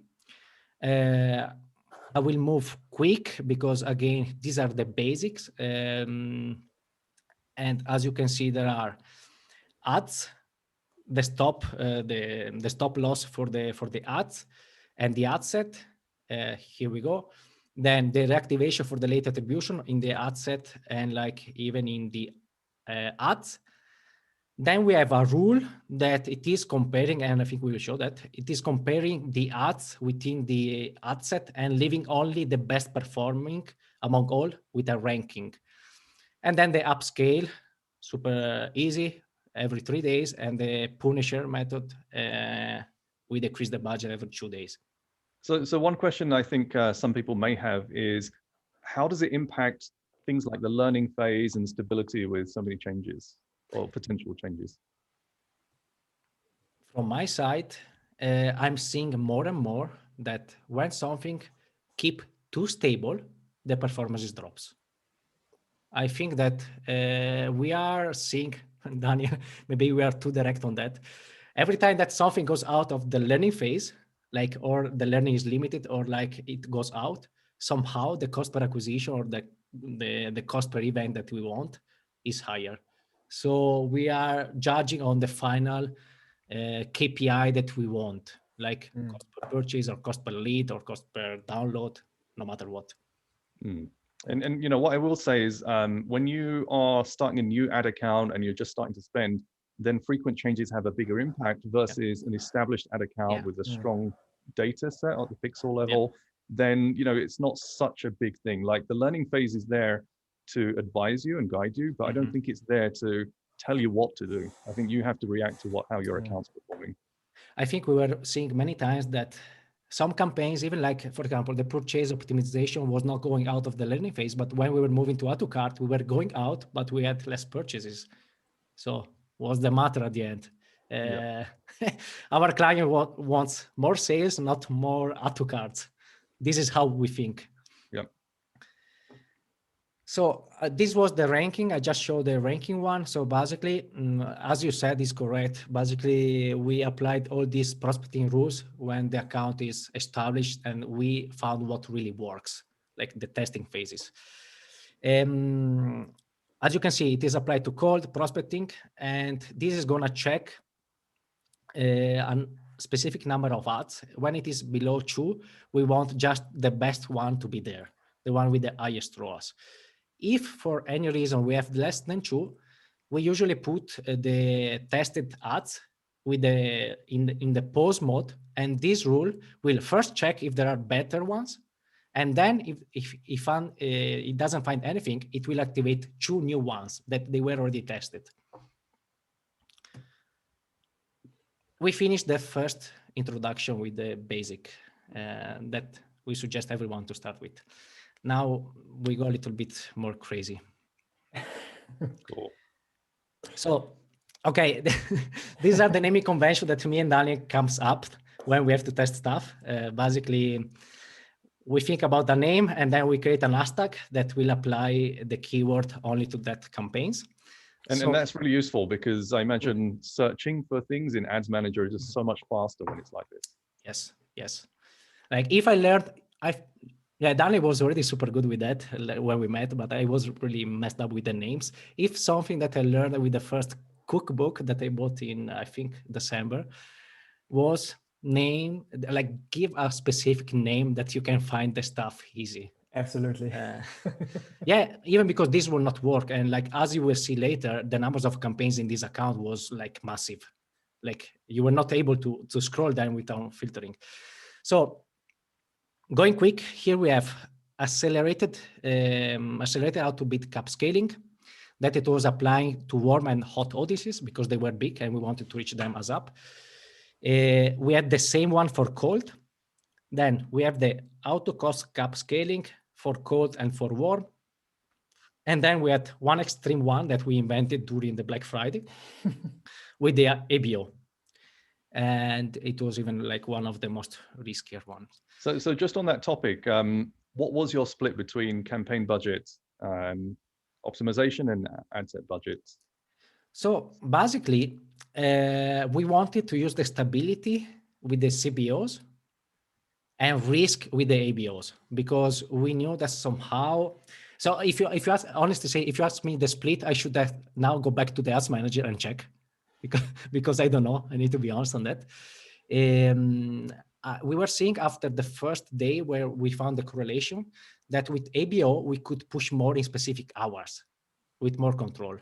I will move quick because again, these are the basics. And as you can see, there are ads, the stop loss for the ads, and the ad set. Here we go. Then the reactivation for the late attribution in the ad set and like even in the ads. Then we have a rule that it is comparing, and I think we will show that it is comparing the ads within the ad set and leaving only the best performing among all with a ranking. And then the upscale, super easy, every 3 days, and the Punisher method, we decrease the budget every 2 days. So one question I think some people may have is, how does it impact things like the learning phase and stability with so many changes or potential changes? From my side, I'm seeing more and more that when something keep too stable, the performance drops. I think that we are seeing, Daniel, maybe we are too direct on that. Every time that something goes out of the learning phase, like, or the learning is limited, or like it goes out, somehow the cost per acquisition or the cost per event that we want is higher. So we are judging on the final KPI that we want, like cost per purchase or cost per lead or cost per download, no matter what. And you know what I will say is, when you are starting a new ad account and you're just starting to spend, then frequent changes have a bigger impact versus an established ad account with a strong data set at the pixel level. Then it's not such a big thing. Like, the learning phase is there to advise you and guide you, but I don't think it's there to tell you what to do. I think you have to react to how your account's performing. I think we were seeing many times that some campaigns, even like, for example, the purchase optimization was not going out of the learning phase, but when we were moving to add to cart, we were going out, but we had less purchases. So what's the matter at the end? Our client wants more sales, not more add to carts. This is how we think. Yep. So this was the ranking. I just showed the ranking one. So basically, as you said, is correct. Basically, we applied all these prospecting rules when the account is established, and we found what really works, like the testing phases. As you can see, it is applied to cold prospecting, and this is going to check a specific number of ads. When it is below 2, we want just the best one to be there, the one with the highest ROAS. If for any reason we have less than 2, we usually put the tested ads with in the pause mode, and this rule will first check if there are better ones, and then if it doesn't find anything, it will activate 2 new ones that they were already tested. We finished the first introduction with the basic that we suggest everyone to start with. Now we go a little bit more crazy. Cool. So, okay, these are the naming convention that me and Daniel comes up when we have to test stuff. Basically, we think about the name and then we create an hashtag that will apply the keyword only to that campaigns. And that's really useful, because I imagine searching for things in Ads Manager is just so much faster when it's like this. Yes. Like if I learned, Daniel was already super good with that when we met, but I was really messed up with the names. If something that I learned with the first cookbook that I bought in, I think, December, was give a specific name that you can find the stuff easy. Absolutely. Even because this will not work. And like, as you will see later, the numbers of campaigns in this account was like massive. Like you were not able to scroll down without filtering. So going quick, here we have accelerated how to beat cap scaling, that it was applying to warm and hot audiences because they were big and we wanted to reach them as up. We had the same one for cold. Then we have the auto cost cap scaling for cold and for warm. And then we had one extreme one that we invented during the Black Friday with the ABO. And it was even like one of the most riskier ones. So just on that topic, what was your split between campaign budgets, optimization, and ad set budgets? So basically, we wanted to use the stability with the CBOs and risk with the ABOs, because we knew that somehow. So if you ask, honestly say, if you ask me the split, I should have now go back to the ads manager and check, because I don't know. I need to be honest on that. We were seeing after the first day where we found the correlation that with ABO, we could push more in specific hours with more control.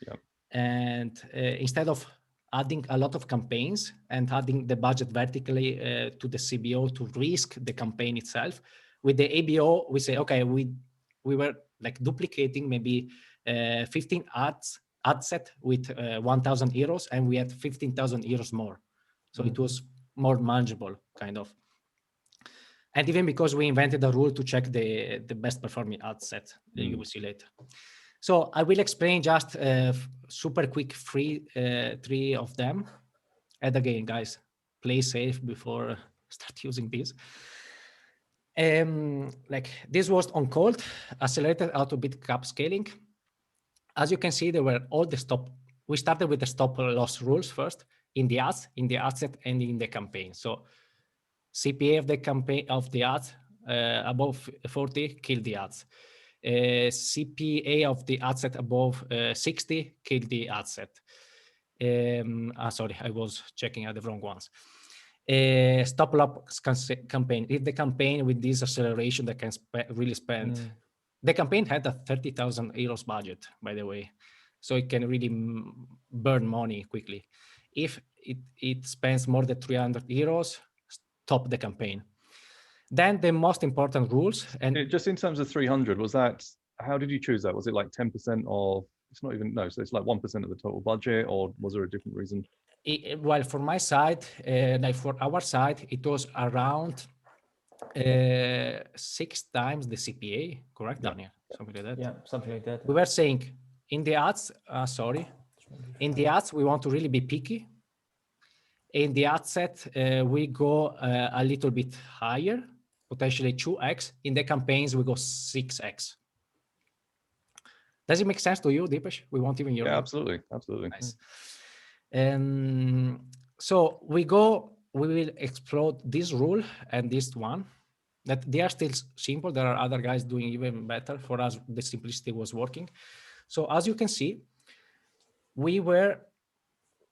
Yeah. And instead of adding a lot of campaigns and adding the budget vertically to the CBO to risk the campaign itself, with the ABO, we say, okay, we were like duplicating maybe 15 ad set with 1,000 euros, and we had 15,000 euros more. So it was more manageable, kind of. And even because we invented a rule to check the best performing ad set, you will see later. So I will explain just super quick three of them. And again, guys, play safe before start using this. Like this was on cold, accelerated auto-bid cap scaling. As you can see, there were all the stop. We started with the stop loss rules first in the ads, in the ad set, and in the campaign. So CPA of the campaign of the ads above 40 kill the ads. CPA of the ad set above 60 kill the ad set. Sorry, I was checking out the wrong ones. Stop loss campaign. If the campaign with this acceleration that can really spend, the campaign had a 30,000 euros budget, by the way, so it can really burn money quickly. If it spends more than 300 euros, stop the campaign. Then the most important rules, and just in terms of 300, was that, how did you choose that? Was it like 10% of, it's not even, no, so it's like 1% of the total budget, or was there a different reason? Well, for my side, like for our side, it was around 6 times the CPA, correct, Daniel? Something like that. Yeah, something like that. We were saying in the ads, in the ads, we want to really be picky. In the ad set, we go a little bit higher, potentially 2x. In the campaigns, we go 6x. Does it make sense to you, Depesh? We won't even your. Yeah, absolutely, absolutely. Nice. So we will explore this rule and this one. That they are still simple. There are other guys doing even better. For us, the simplicity was working. So as you can see,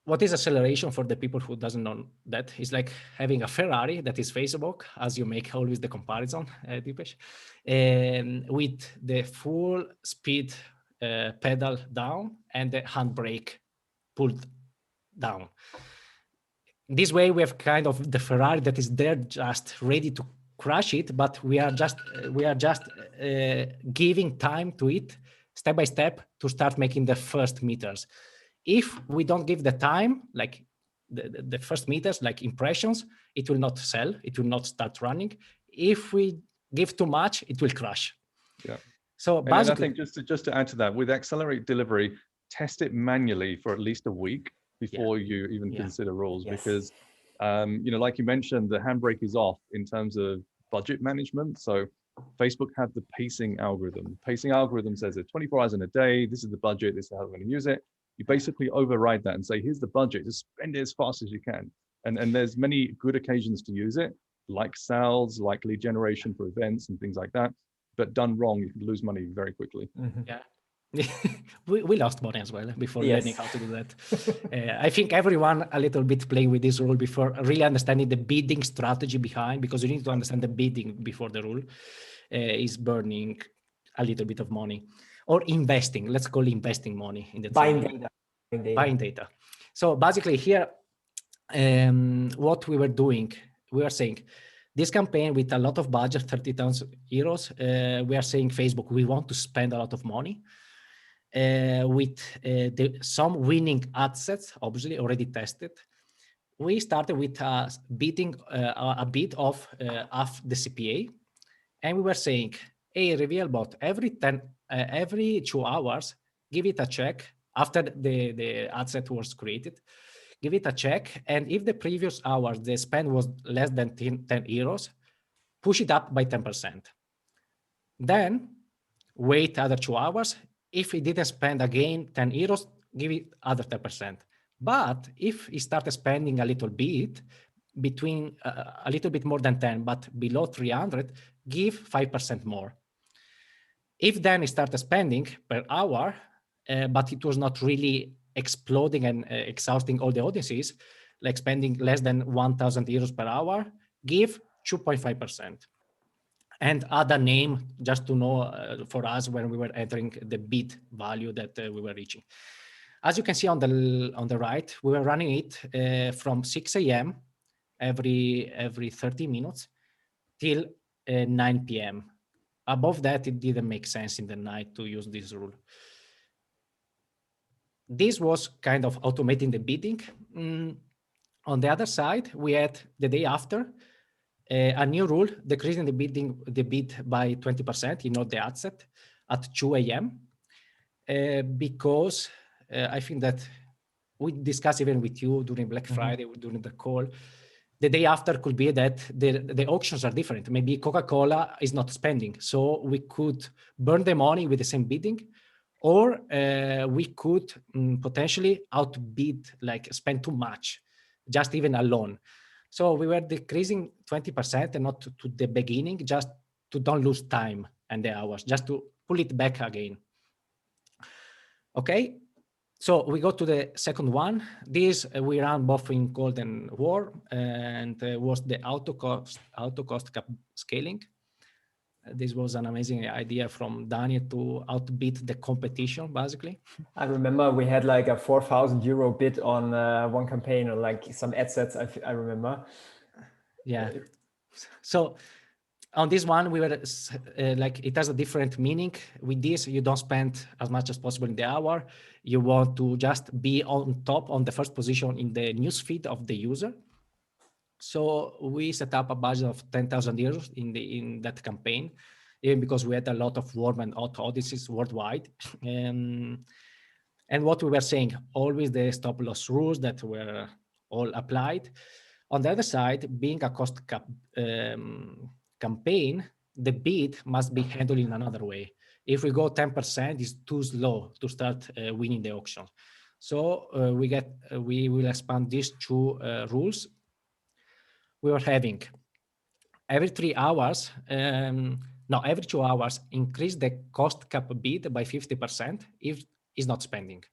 what is acceleration for the people who doesn't know that? It's like having a Ferrari that is Facebook, as you make always the comparison, Depesh, with the full speed pedal down and the handbrake pulled down. This way, we have kind of the Ferrari that is there just ready to crash it, but we are just giving time to it step by step to start making the first meters. If we don't give the time, like the first meters, like impressions, it will not sell, it will not start running. If we give too much, it will crash. Yeah. So and I think just to add to that, with Accelerate Delivery, test it manually for at least a week before you even consider rules, because like you mentioned, the handbrake is off in terms of budget management. So Facebook had the pacing algorithm. The pacing algorithm says that 24 hours in a day, this is the budget, this is how we're going to use it. You basically override that and say, here's the budget, just spend it as fast as you can. And there's many good occasions to use it, like sales, like lead generation for events and things like that. But done wrong, you can lose money very quickly. Yeah. we lost money as well before learning how to do that. I think everyone a little bit playing with this rule before really understanding the bidding strategy behind, because you need to understand the bidding before the rule is burning a little bit of money, or investing. Let's call it investing money in the buying data. So basically here, what we were doing, we were saying this campaign with a lot of budget, 30,000 euros, we are saying Facebook, we want to spend a lot of money. With some winning ad sets, obviously already tested. We started with a bid of half the CPA, and we were saying, hey, reveal bot, every 2 hours, give it a check after the ad set was created. Give it a check, and if the previous hours the spend was less than 10 euros, push it up by 10%. Then wait other 2 hours. If it didn't spend again 10 euros, give it other 10%. But if it started spending a little bit, between a little bit more than 10, but below 300, give 5% more. If then it started spending per hour, but it was not really exploding and exhausting all the audiences, like spending less than 1,000 euros per hour, give 2.5%. And add a name just to know for us when we were entering the bid value that we were reaching. As you can see on the right, we were running it from 6 a.m. every 30 minutes till 9 p.m. Above that, it didn't make sense in the night to use this rule. This was kind of automating the bidding. On the other side, we had the day after a new rule decreasing the bid by 20% in all the ad set at 2 a.m. Because I think that we discussed even with you during Black Friday, during the call. The day after could be that the auctions are different. Maybe Coca-Cola is not spending, so we could burn the money with the same bidding, or we could potentially outbid, like spend too much, just even alone. So we were decreasing 20% and not to the beginning, just to don't lose time and the hours, just to pull it back again. Okay. So we go to the second one. This we ran both in Gold and War, and was the auto cost cap scaling. This was an amazing idea from Daniel to outbid the competition, basically. I remember we had like a 4,000 euro bid on one campaign, or like some ad sets, I remember. Yeah. So on this one, we were like, it has a different meaning. With this, you don't spend as much as possible in the hour. You want to just be on top, on the first position in the newsfeed of the user. So we set up a budget of 10,000 euros in that campaign, even because we had a lot of warm and hot audiences worldwide. And what we were saying, always the stop loss rules that were all applied. On the other side, being a cost cap campaign, the bid must be handled in another way. If we go 10%, it's too slow to start winning the auction. So we will expand these two rules. We were having every 3 hours, every 2 hours, increase the cost cap bid by 50% if it's not spending.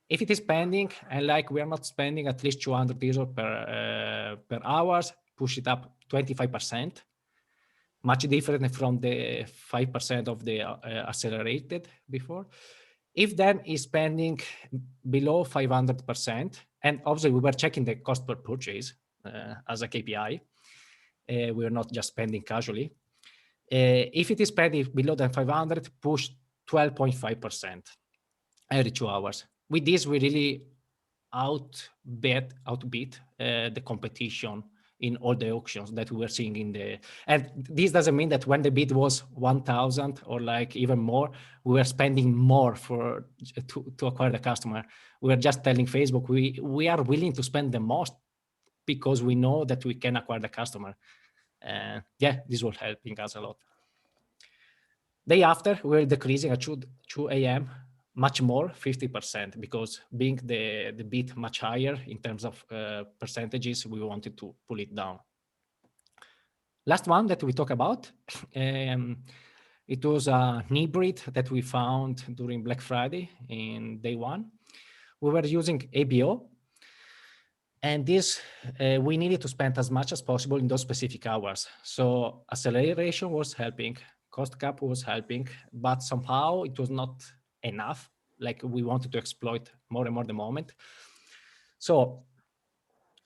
If it is spending, and like we are not spending at least 200 euros per hours, push it up 25%, much different from the 5% of the accelerated before. If then is spending below 500%, and obviously we were checking the cost per purchase as a KPI, we are not just spending casually. If it is spending below than 500, push 12.5% every 2 hours. With this, we really outbid the competition in all the auctions that we were seeing in the, and this doesn't mean that when the bid was 1,000 or like even more, we were spending more to acquire the customer. We were just telling Facebook, we are willing to spend the most because we know that we can acquire the customer. Yeah, this was helping us a lot. Day after, we were decreasing at 2 a.m. much more, 50%, because being the bid much higher in terms of percentages, we wanted to pull it down. Last one that we talk about, it was a hybrid that we found during Black Friday in day one. We were using ABO, and this, we needed to spend as much as possible in those specific hours. So acceleration was helping, cost cap was helping, but somehow it was not enough. Like we wanted to exploit more and more the moment. So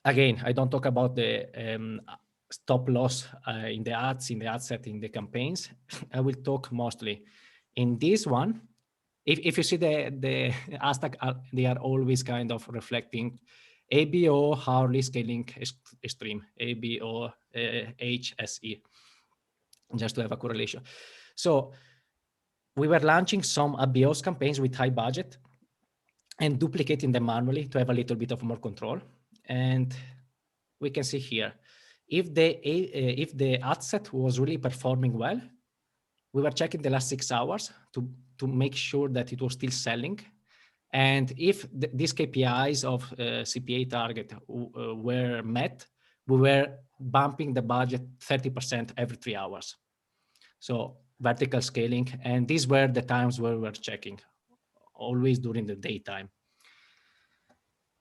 again, I don't talk about the stop loss in the ads, in the ad set, in the campaigns. I will talk mostly in this one. If you see the hashtag, they are always kind of reflecting ABO hourly scaling stream, ABO HSE, just to have a correlation. So we were launching some ABOs campaigns with high budget and duplicating them manually to have a little bit of more control. And we can see here, if the ad set was really performing well, we were checking the last 6 hours to make sure that it was still selling. And if these KPIs of CPA target were met, we were bumping the budget 30% every 3 hours. So vertical scaling, and these were the times where we were checking, always during the daytime.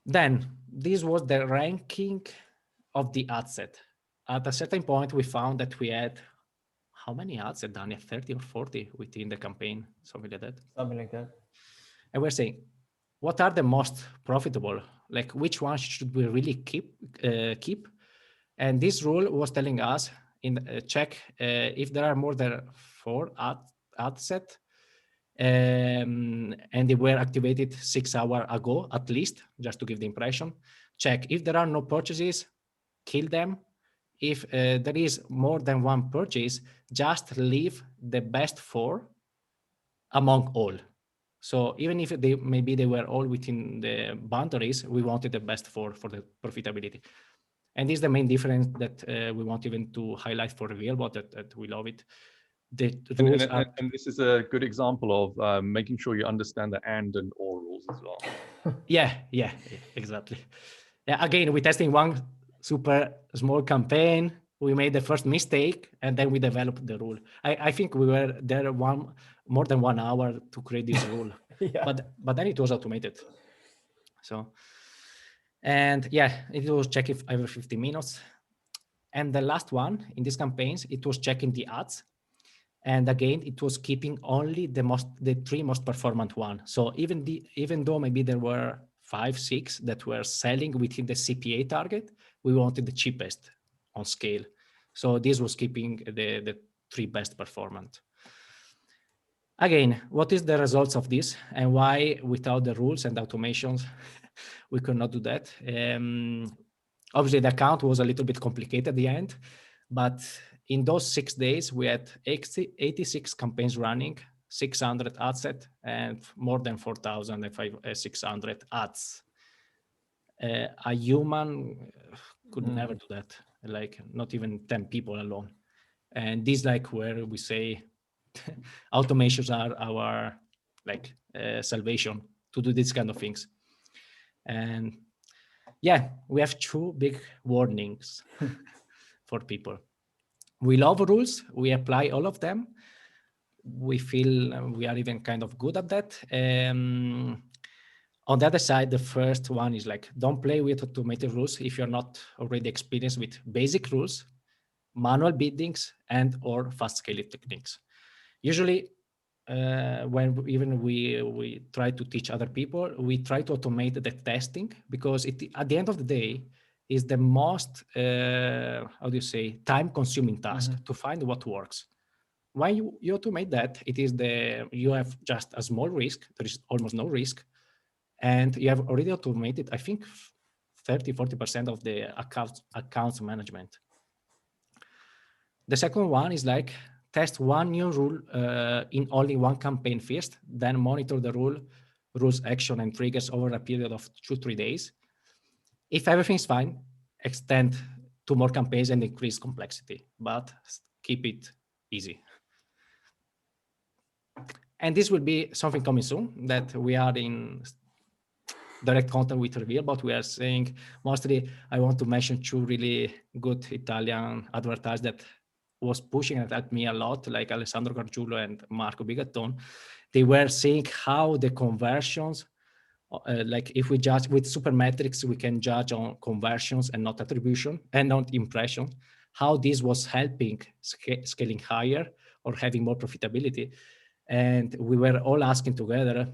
Then this was the ranking of the ad set. At a certain point, we found that we had, how many ads had done? 30 or 40 within the campaign, something like that. Something like that. And we're saying, what are the most profitable? Like, which ones should we really keep? And this rule was telling us check if there are more than 4 ad set, and they were activated 6 hours ago at least, just to give the impression. Check if there are no purchases, kill them. If there is more than one purchase, just leave the best 4 among all. So even if maybe they were all within the boundaries, we wanted the best 4 for the profitability. And this is the main difference that we want even to highlight for Revealbot, that we love it. The rules and this is a good example of making sure you understand the and or rules as well. Yeah, exactly. Yeah, again, we're testing one super small campaign. We made the first mistake, and then we developed the rule. I think we were there more than 1 hour to create this rule. Yeah. But then it was automated. So, and yeah, it was checking every 50 minutes. And the last one in these campaigns, it was checking the ads. And again, it was keeping only the 3 most performant one. So even though maybe there were 5, 6 that were selling within the CPA target, we wanted the cheapest on scale. So this was keeping the 3 best performant. Again, what is the results of this, and why without the rules and automations we could not do that? Obviously, the account was a little bit complicated at the end, but in those 6 days, we had 86 campaigns running, 600 ad set, and more than 4,600 ads. A human could never do that, like not even 10 people alone. And this like where we say automations are our like salvation to do these kind of things. And yeah, we have 2 big warnings for people. We love rules. We apply all of them. We feel we are even kind of good at that. On the other side, the first one is like, don't play with automated rules if you're not already experienced with basic rules, manual biddings, and or fast scaling techniques. Usually, when we try to teach other people, we try to automate the testing, because at the end of the day, is the most, time-consuming task to find what works. When you automate that, you have just a small risk. There is almost no risk. And you have already automated, I think, 30-40% of the accounts management. The second one is like, test one new rule in only one campaign first, then monitor the rules, action, and triggers over a period of 2-3 days. If everything's fine, extend 2 more campaigns and increase complexity, but keep it easy. And this will be something coming soon, that we are in direct contact with Reveal, but we are saying mostly, I want to mention 2 really good Italian advertisers that was pushing at me a lot, like Alessandro Gargiulo and Marco Bigaton. They were saying how the conversions, like if we judge with Supermetrics, we can judge on conversions and not attribution and not impression, how this was helping scaling higher or having more profitability. And we were all asking together,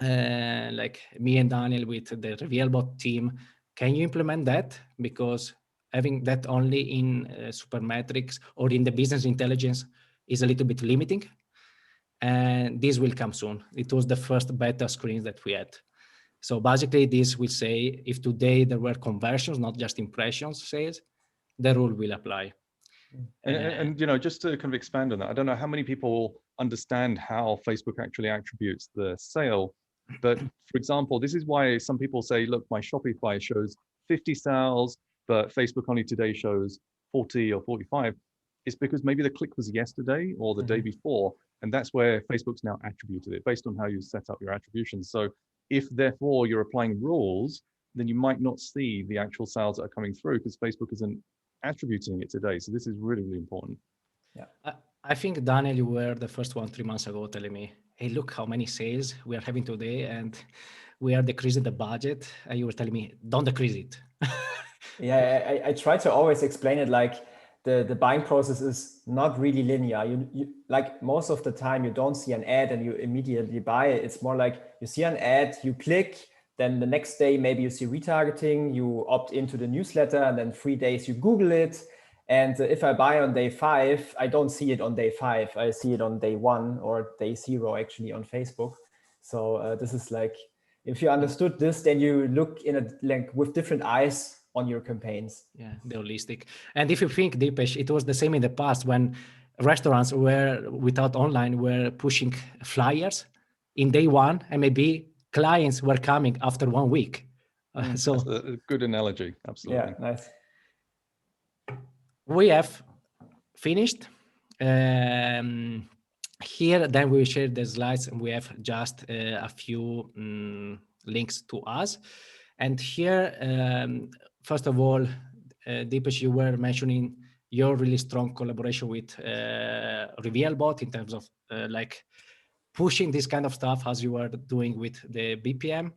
like me and Daniel with the Revealbot team, can you implement that? Because having that only in Supermetrics or in the business intelligence is a little bit limiting. And this will come soon. It was the first beta screens that we had. So basically this will say, if today there were conversions, not just impressions sales, the rule will apply. And you know, just to kind of expand on that, I don't know how many people understand how Facebook actually attributes the sale. But for example, this is why some people say, look, my Shopify shows 50 sales, but Facebook only today shows 40 or 45. It's because maybe the click was yesterday or the day before. And that's where Facebook's now attributed it based on how you set up your attributions. So if therefore you're applying rules then you might not see the actual sales that are coming through because Facebook isn't attributing it today. So this is really, really important. Yeah. I think, Daniel, you were the first one 3 months ago telling me, hey, look how many sales we are having today and we are decreasing the budget. And you were telling me, don't decrease it. Yeah, I try to always explain it like the buying process is not really linear. You like most of the time you don't see an ad and you immediately buy it. It's more like you see an ad, you click, then the next day maybe you see retargeting, you opt into the newsletter, and then 3 days you Google it. And if I buy on day 5, I don't see it on day 5. I see it on day 1 or day 0 actually on Facebook. So this is like, if you understood this, then you look in a like with different eyes on your campaigns. Yeah, the holistic. And if you think, Depesh, it was the same in the past when restaurants were without online were pushing flyers in day 1, and maybe clients were coming after 1 week. So That's a good analogy. Absolutely. Yeah, nice. We have finished. Here, then we share the slides, and we have just a few links to us. And here, first of all, Deepesh, you were mentioning your really strong collaboration with RevealBot in terms of like pushing this kind of stuff as you were doing with the BPM.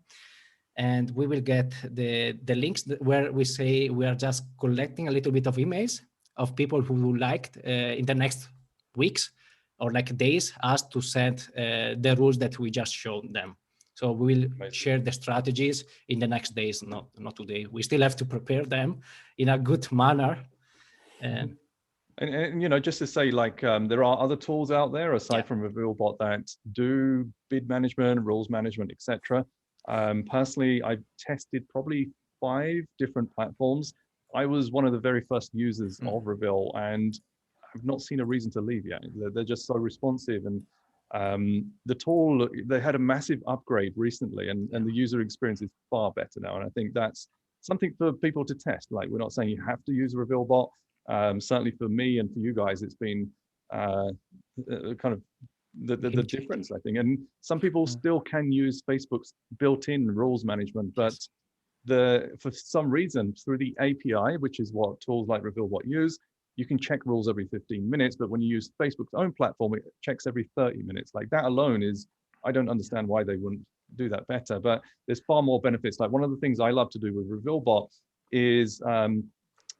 And we will get the links where we say we are just collecting a little bit of emails of people who liked in the next weeks or like days us to send the rules that we just showed them. So we will share the strategies in the next days, not today. We still have to prepare them in a good manner. And you know, just to say, like, there are other tools out there aside from RevealBot that do bid management, rules management, etc. Personally, I've tested probably 5 different platforms. I was one of the very first users of Reveal, and I've not seen a reason to leave yet. They're just so responsive, and the tool, they had a massive upgrade recently, and the user experience is far better now. And I think that's something for people to test. Like, we're not saying you have to use RevealBot. Certainly for me and for you guys, it's been kind of the difference, I think. And some people still can use Facebook's built-in rules management, but for some reason, through the API, which is what tools like RevealBot use, you can check rules every 15 minutes, but when you use Facebook's own platform, it checks every 30 minutes. Like, that alone is, I don't understand why they wouldn't do that better, but there's far more benefits. Like, one of the things I love to do with RevealBot is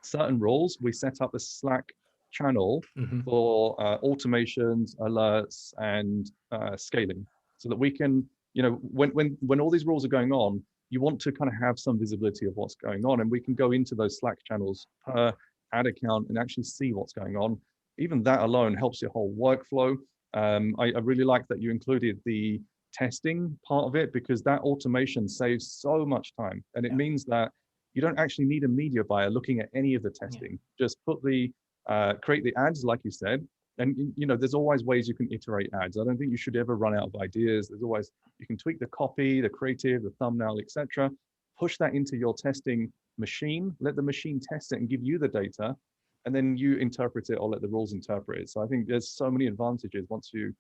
certain rules. We set up a Slack channel for automations, alerts, and scaling, so that we can, you know, when all these rules are going on, you want to kind of have some visibility of what's going on, and we can go into those Slack channels per ad account and actually see what's going on. Even that alone helps your whole workflow. I really like that you included the testing part of it, because that automation saves so much time, and it means that you don't actually need a media buyer looking at any of the testing. Just put the create the ads, like you said, and you know, there's always ways you can iterate ads. I don't think you should ever run out of ideas. There's always, you can tweak the copy, the creative, the thumbnail, etc. Push that into your testing machine, let the machine test it and give you the data, and then you interpret it or let the rules interpret it. So I think there's so many advantages once you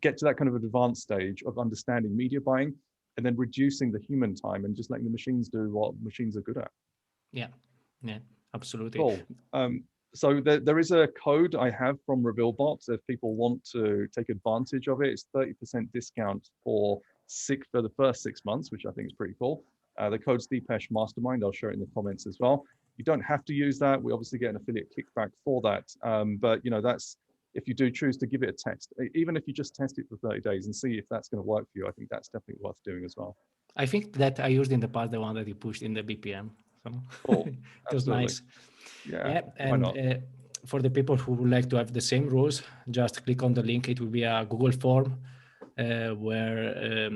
get to that kind of advanced stage of understanding media buying, and then reducing the human time and just letting the machines do what machines are good at. Yeah, absolutely. Cool. So there is a code I have from RevealBot. If people want to take advantage of it, it's 30% discount for the first 6 months, which I think is pretty cool. The code's Depesh Mastermind. I'll share it in the comments as well. You don't have to use that. We obviously get an affiliate kickback for that. But you know, that's, if you do choose to give it a test, even if you just test it for 30 days and see if that's going to work for you, I think that's definitely worth doing as well. I think that I used in the past the one that you pushed in the BPM. So cool. it was nice. Yeah, and for the people who would like to have the same rules, just click on the link. It will be a Google form where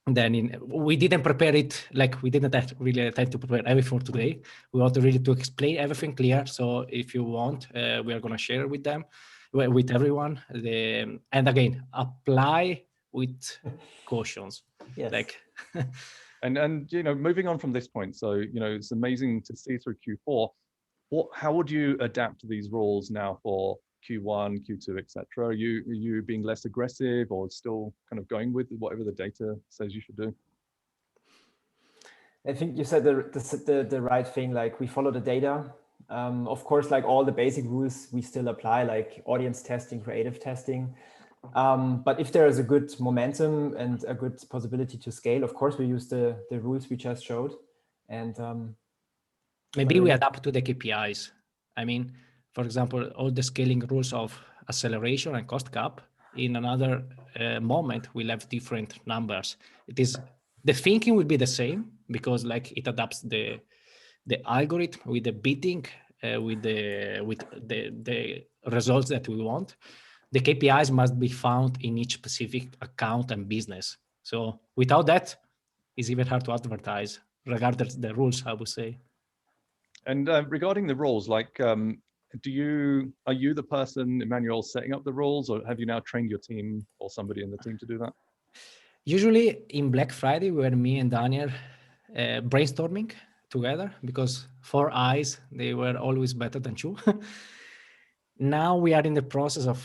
then we didn't prepare it, like we didn't have really time to prepare everything for today. We want to really to explain everything clear. So if you want, we are going to share with them, with everyone. And again, apply with cautions. Yes. Like and you know, moving on from this point, so you know, it's amazing to see through Q4. How would you adapt these rules now for Q1, Q2, etc.? Are you being less aggressive, or still kind of going with whatever the data says you should do? I think you said the right thing. Like we follow the data. Of course, like all the basic rules we still apply, like audience testing, creative testing. But if there is a good momentum and a good possibility to scale, of course we use the rules we just showed. And maybe we adapt to the KPIs. I mean, for example, all the scaling rules of acceleration and cost cap in another moment will have different numbers. It is the thinking will be the same because like it adapts the algorithm with the bidding with the results that we want. The KPIs must be found in each specific account and business. So without that, it's even hard to advertise, regardless the rules, I would say. And regarding the roles, like, are you the person, Emmanuel, setting up the roles, or have you now trained your team or somebody in the team to do that? Usually in Black Friday, were me and Daniel brainstorming together because 4 eyes, they were always better than 2. Now we are in the process of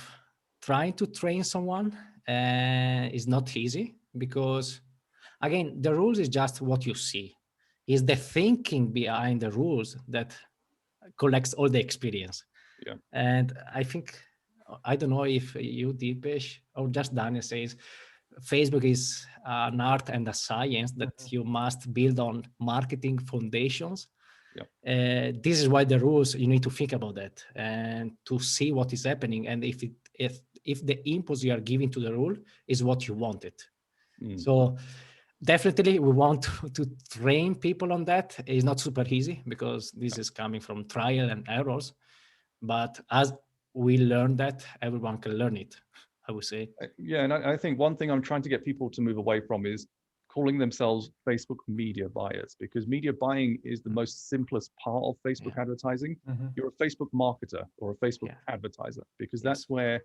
trying to train someone. It's not easy because, again, the rules is just what you see. It's the thinking behind the rules that collects all the experience. Yeah. And I think, I don't know if you, Depesh, or just Daniel says, Facebook is an art and a science that you must build on marketing foundations. Yeah. This is why the rules, you need to think about that and to see what is happening. And if the inputs you are giving to the rule is what you wanted. So definitely we want to train people on that. It's not super easy because this is coming from trial and errors. But as we learn that, everyone can learn it, I would say. Yeah, and I think one thing I'm trying to get people to move away from is calling themselves Facebook media buyers, because media buying is the most simplest part of Facebook advertising. You're a Facebook marketer or a Facebook advertiser, because that's where,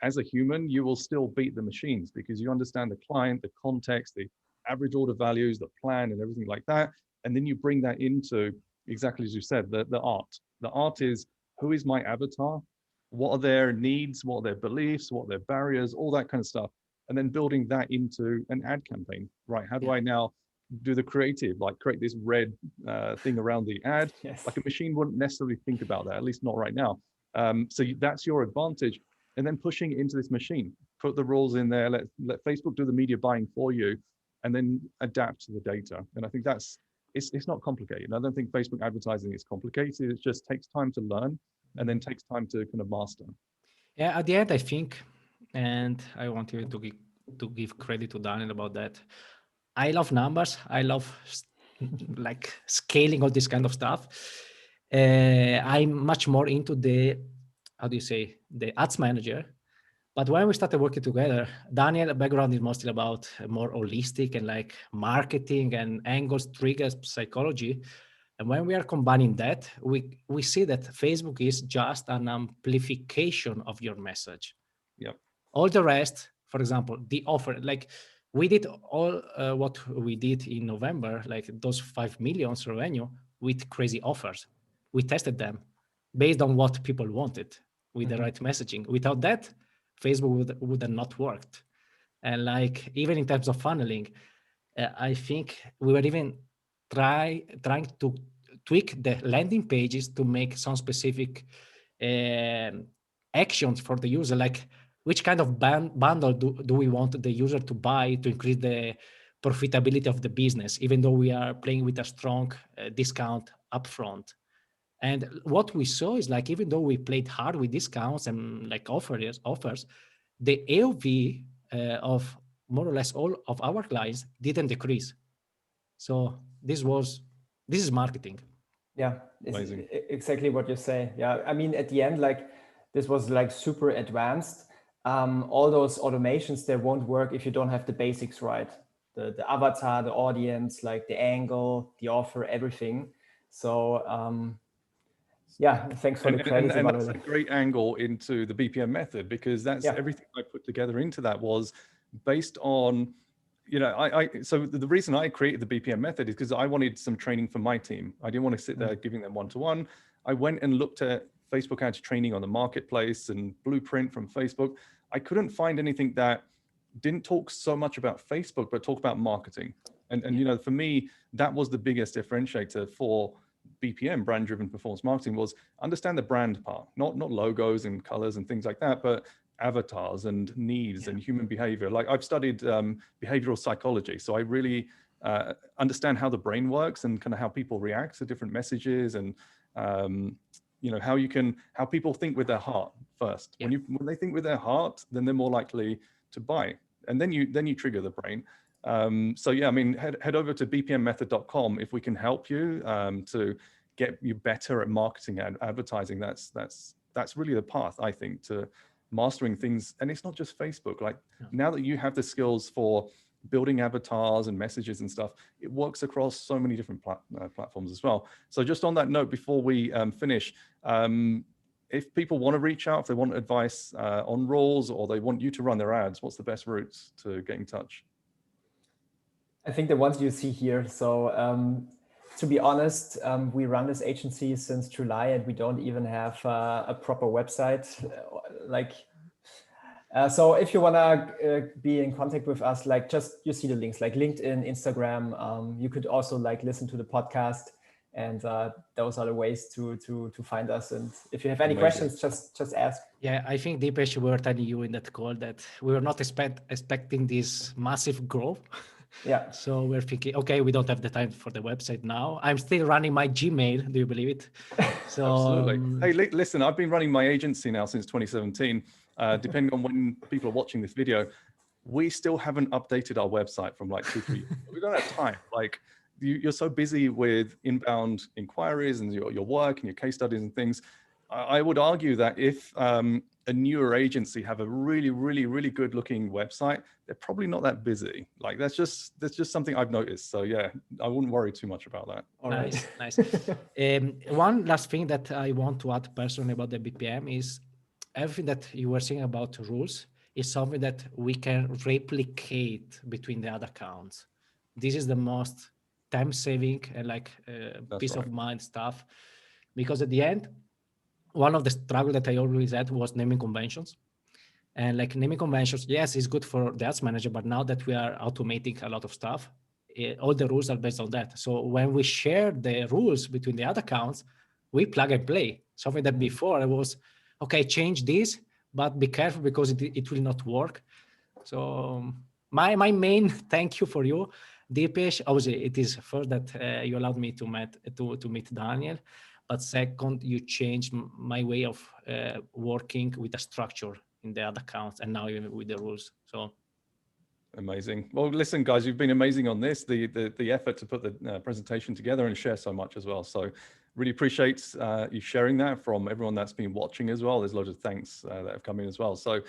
as a human, you will still beat the machines because you understand the client, the context, the average order values, the plan, and everything like that. And then you bring that into, exactly as you said, the art. The art is, who is my avatar? What are their needs? What are their beliefs? What are their barriers? All that kind of stuff. And then building that into an ad campaign, right? How do I now do the creative, like create this red thing around the ad? Like a machine wouldn't necessarily think about that, at least not right now. So that's your advantage. And then pushing it into this machine, put the rules in there, let Facebook do the media buying for you, and then adapt to the data. And I think it's not complicated. I don't think Facebook advertising is complicated. It just takes time to learn and then takes time to kind of master. Yeah, at the end, I think, and I want you to give credit to Daniel about that. I love numbers. I love like scaling all this kind of stuff. I'm much more into the, how do you say, the ads manager. But when we started working together, Daniel's background is mostly about more holistic and like marketing and angles, triggers, psychology. And when we are combining that, we see that Facebook is just an amplification of your message. Yep. All the rest, for example, the offer, like we did all what we did in November, like those 5 million revenue with crazy offers. We tested them based on what people wanted with the right messaging. Without that, Facebook would have not worked. And like, even in terms of funneling, I think we were even trying to tweak the landing pages to make some specific actions for the user, like which kind of bundle do we want the user to buy to increase the profitability of the business, even though we are playing with a strong discount upfront. And what we saw is like, even though we played hard with discounts and like offers, the AOV of more or less all of our clients didn't decrease. So this is marketing. Yeah, it's exactly what you say. Yeah, I mean, at the end, like this was like super advanced. All those automations, they won't work if you don't have the basics right. The avatar, the audience, like the angle, the offer, everything. So yeah, thanks for the credit. And that's a great angle into the BPM method, because that's everything I put together into that was based on, you know, so the reason I created the BPM method is because I wanted some training for my team. I didn't want to sit there giving them one-to-one. I went and looked at Facebook ads training on the marketplace and blueprint from Facebook. I couldn't find anything that didn't talk so much about Facebook, but talk about marketing. And you know, for me, that was the biggest differentiator for BPM, brand driven performance marketing, was understand the brand part, not logos and colors and things like that, but avatars and needs and human behavior. Like I've studied behavioral psychology, so I really understand how the brain works and kind of how people react to different messages, and you know, how people think with their heart first. When they think with their heart, then they're more likely to buy, and then you trigger the brain. So yeah, I mean, head over to bpmmethod.com if we can help you to get you better at marketing and advertising. That's really the path, I think, to mastering things. And it's not just Facebook. Like now that you have the skills for building avatars and messages and stuff, it works across so many different platforms as well. So just on that note, before we finish, if people want to reach out, if they want advice on roles, or they want you to run their ads, what's the best routes to get in touch? I think the ones you see here. So to be honest, we run this agency since July, and we don't even have a proper website. So if you want to be in contact with us, like you see the links like LinkedIn, Instagram. You could also like listen to the podcast, and those are the ways to find us. And if you have any questions, just ask. Yeah, I think Depesh, we were telling you in that call that we were not expecting this massive growth. Yeah. So we're thinking, okay, we don't have the time for the website now. I'm still running my Gmail. Do you believe it? So absolutely. Hey, listen, I've been running my agency now since 2017. Depending on when people are watching this video, we still haven't updated our website from like 2-3 years. We don't have time. Like you're so busy with inbound inquiries and your work and your case studies and things. I would argue that if a newer agency have a really, really, really good looking website, they're probably not that busy. Like that's just something I've noticed. So yeah, I wouldn't worry too much about that. All nice, right. Nice. One last thing that I want to add personally about the BPM is everything that you were saying about rules is something that we can replicate between the other accounts. This is the most time saving and like peace of mind stuff, because at the end, one of the struggle that I always had was naming conventions. And like naming conventions, yes, it's good for the ads manager, but now that we are automating a lot of stuff, all the rules are based on that. So when we share the rules between the other accounts, we plug and play. Something that before I was, okay, change this, but be careful because it will not work. So my main thank you for you, Depesh. Obviously, it is first that you allowed me to meet Daniel, but second, you changed my way of working with a structure in the other accounts, and now even with the rules. So amazing. Well, listen, guys, you've been amazing on this. The effort to put the presentation together and share so much as well. So really appreciate you sharing that from everyone that's been watching as well. There's loads of thanks that have come in as well. So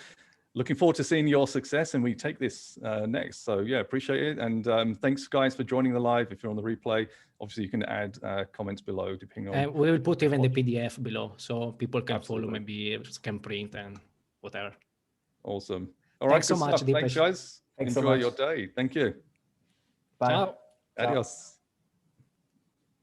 looking forward to seeing your success, and we take this next. So yeah, appreciate it. And thanks guys for joining the live. If you're on the replay, obviously you can add comments below depending on. We will put even the PDF below so people can absolutely follow, maybe can print and whatever. Awesome. All right, thanks so much, thanks guys. Thanks Enjoy so your day. Thank you. Bye. Ciao. Adios.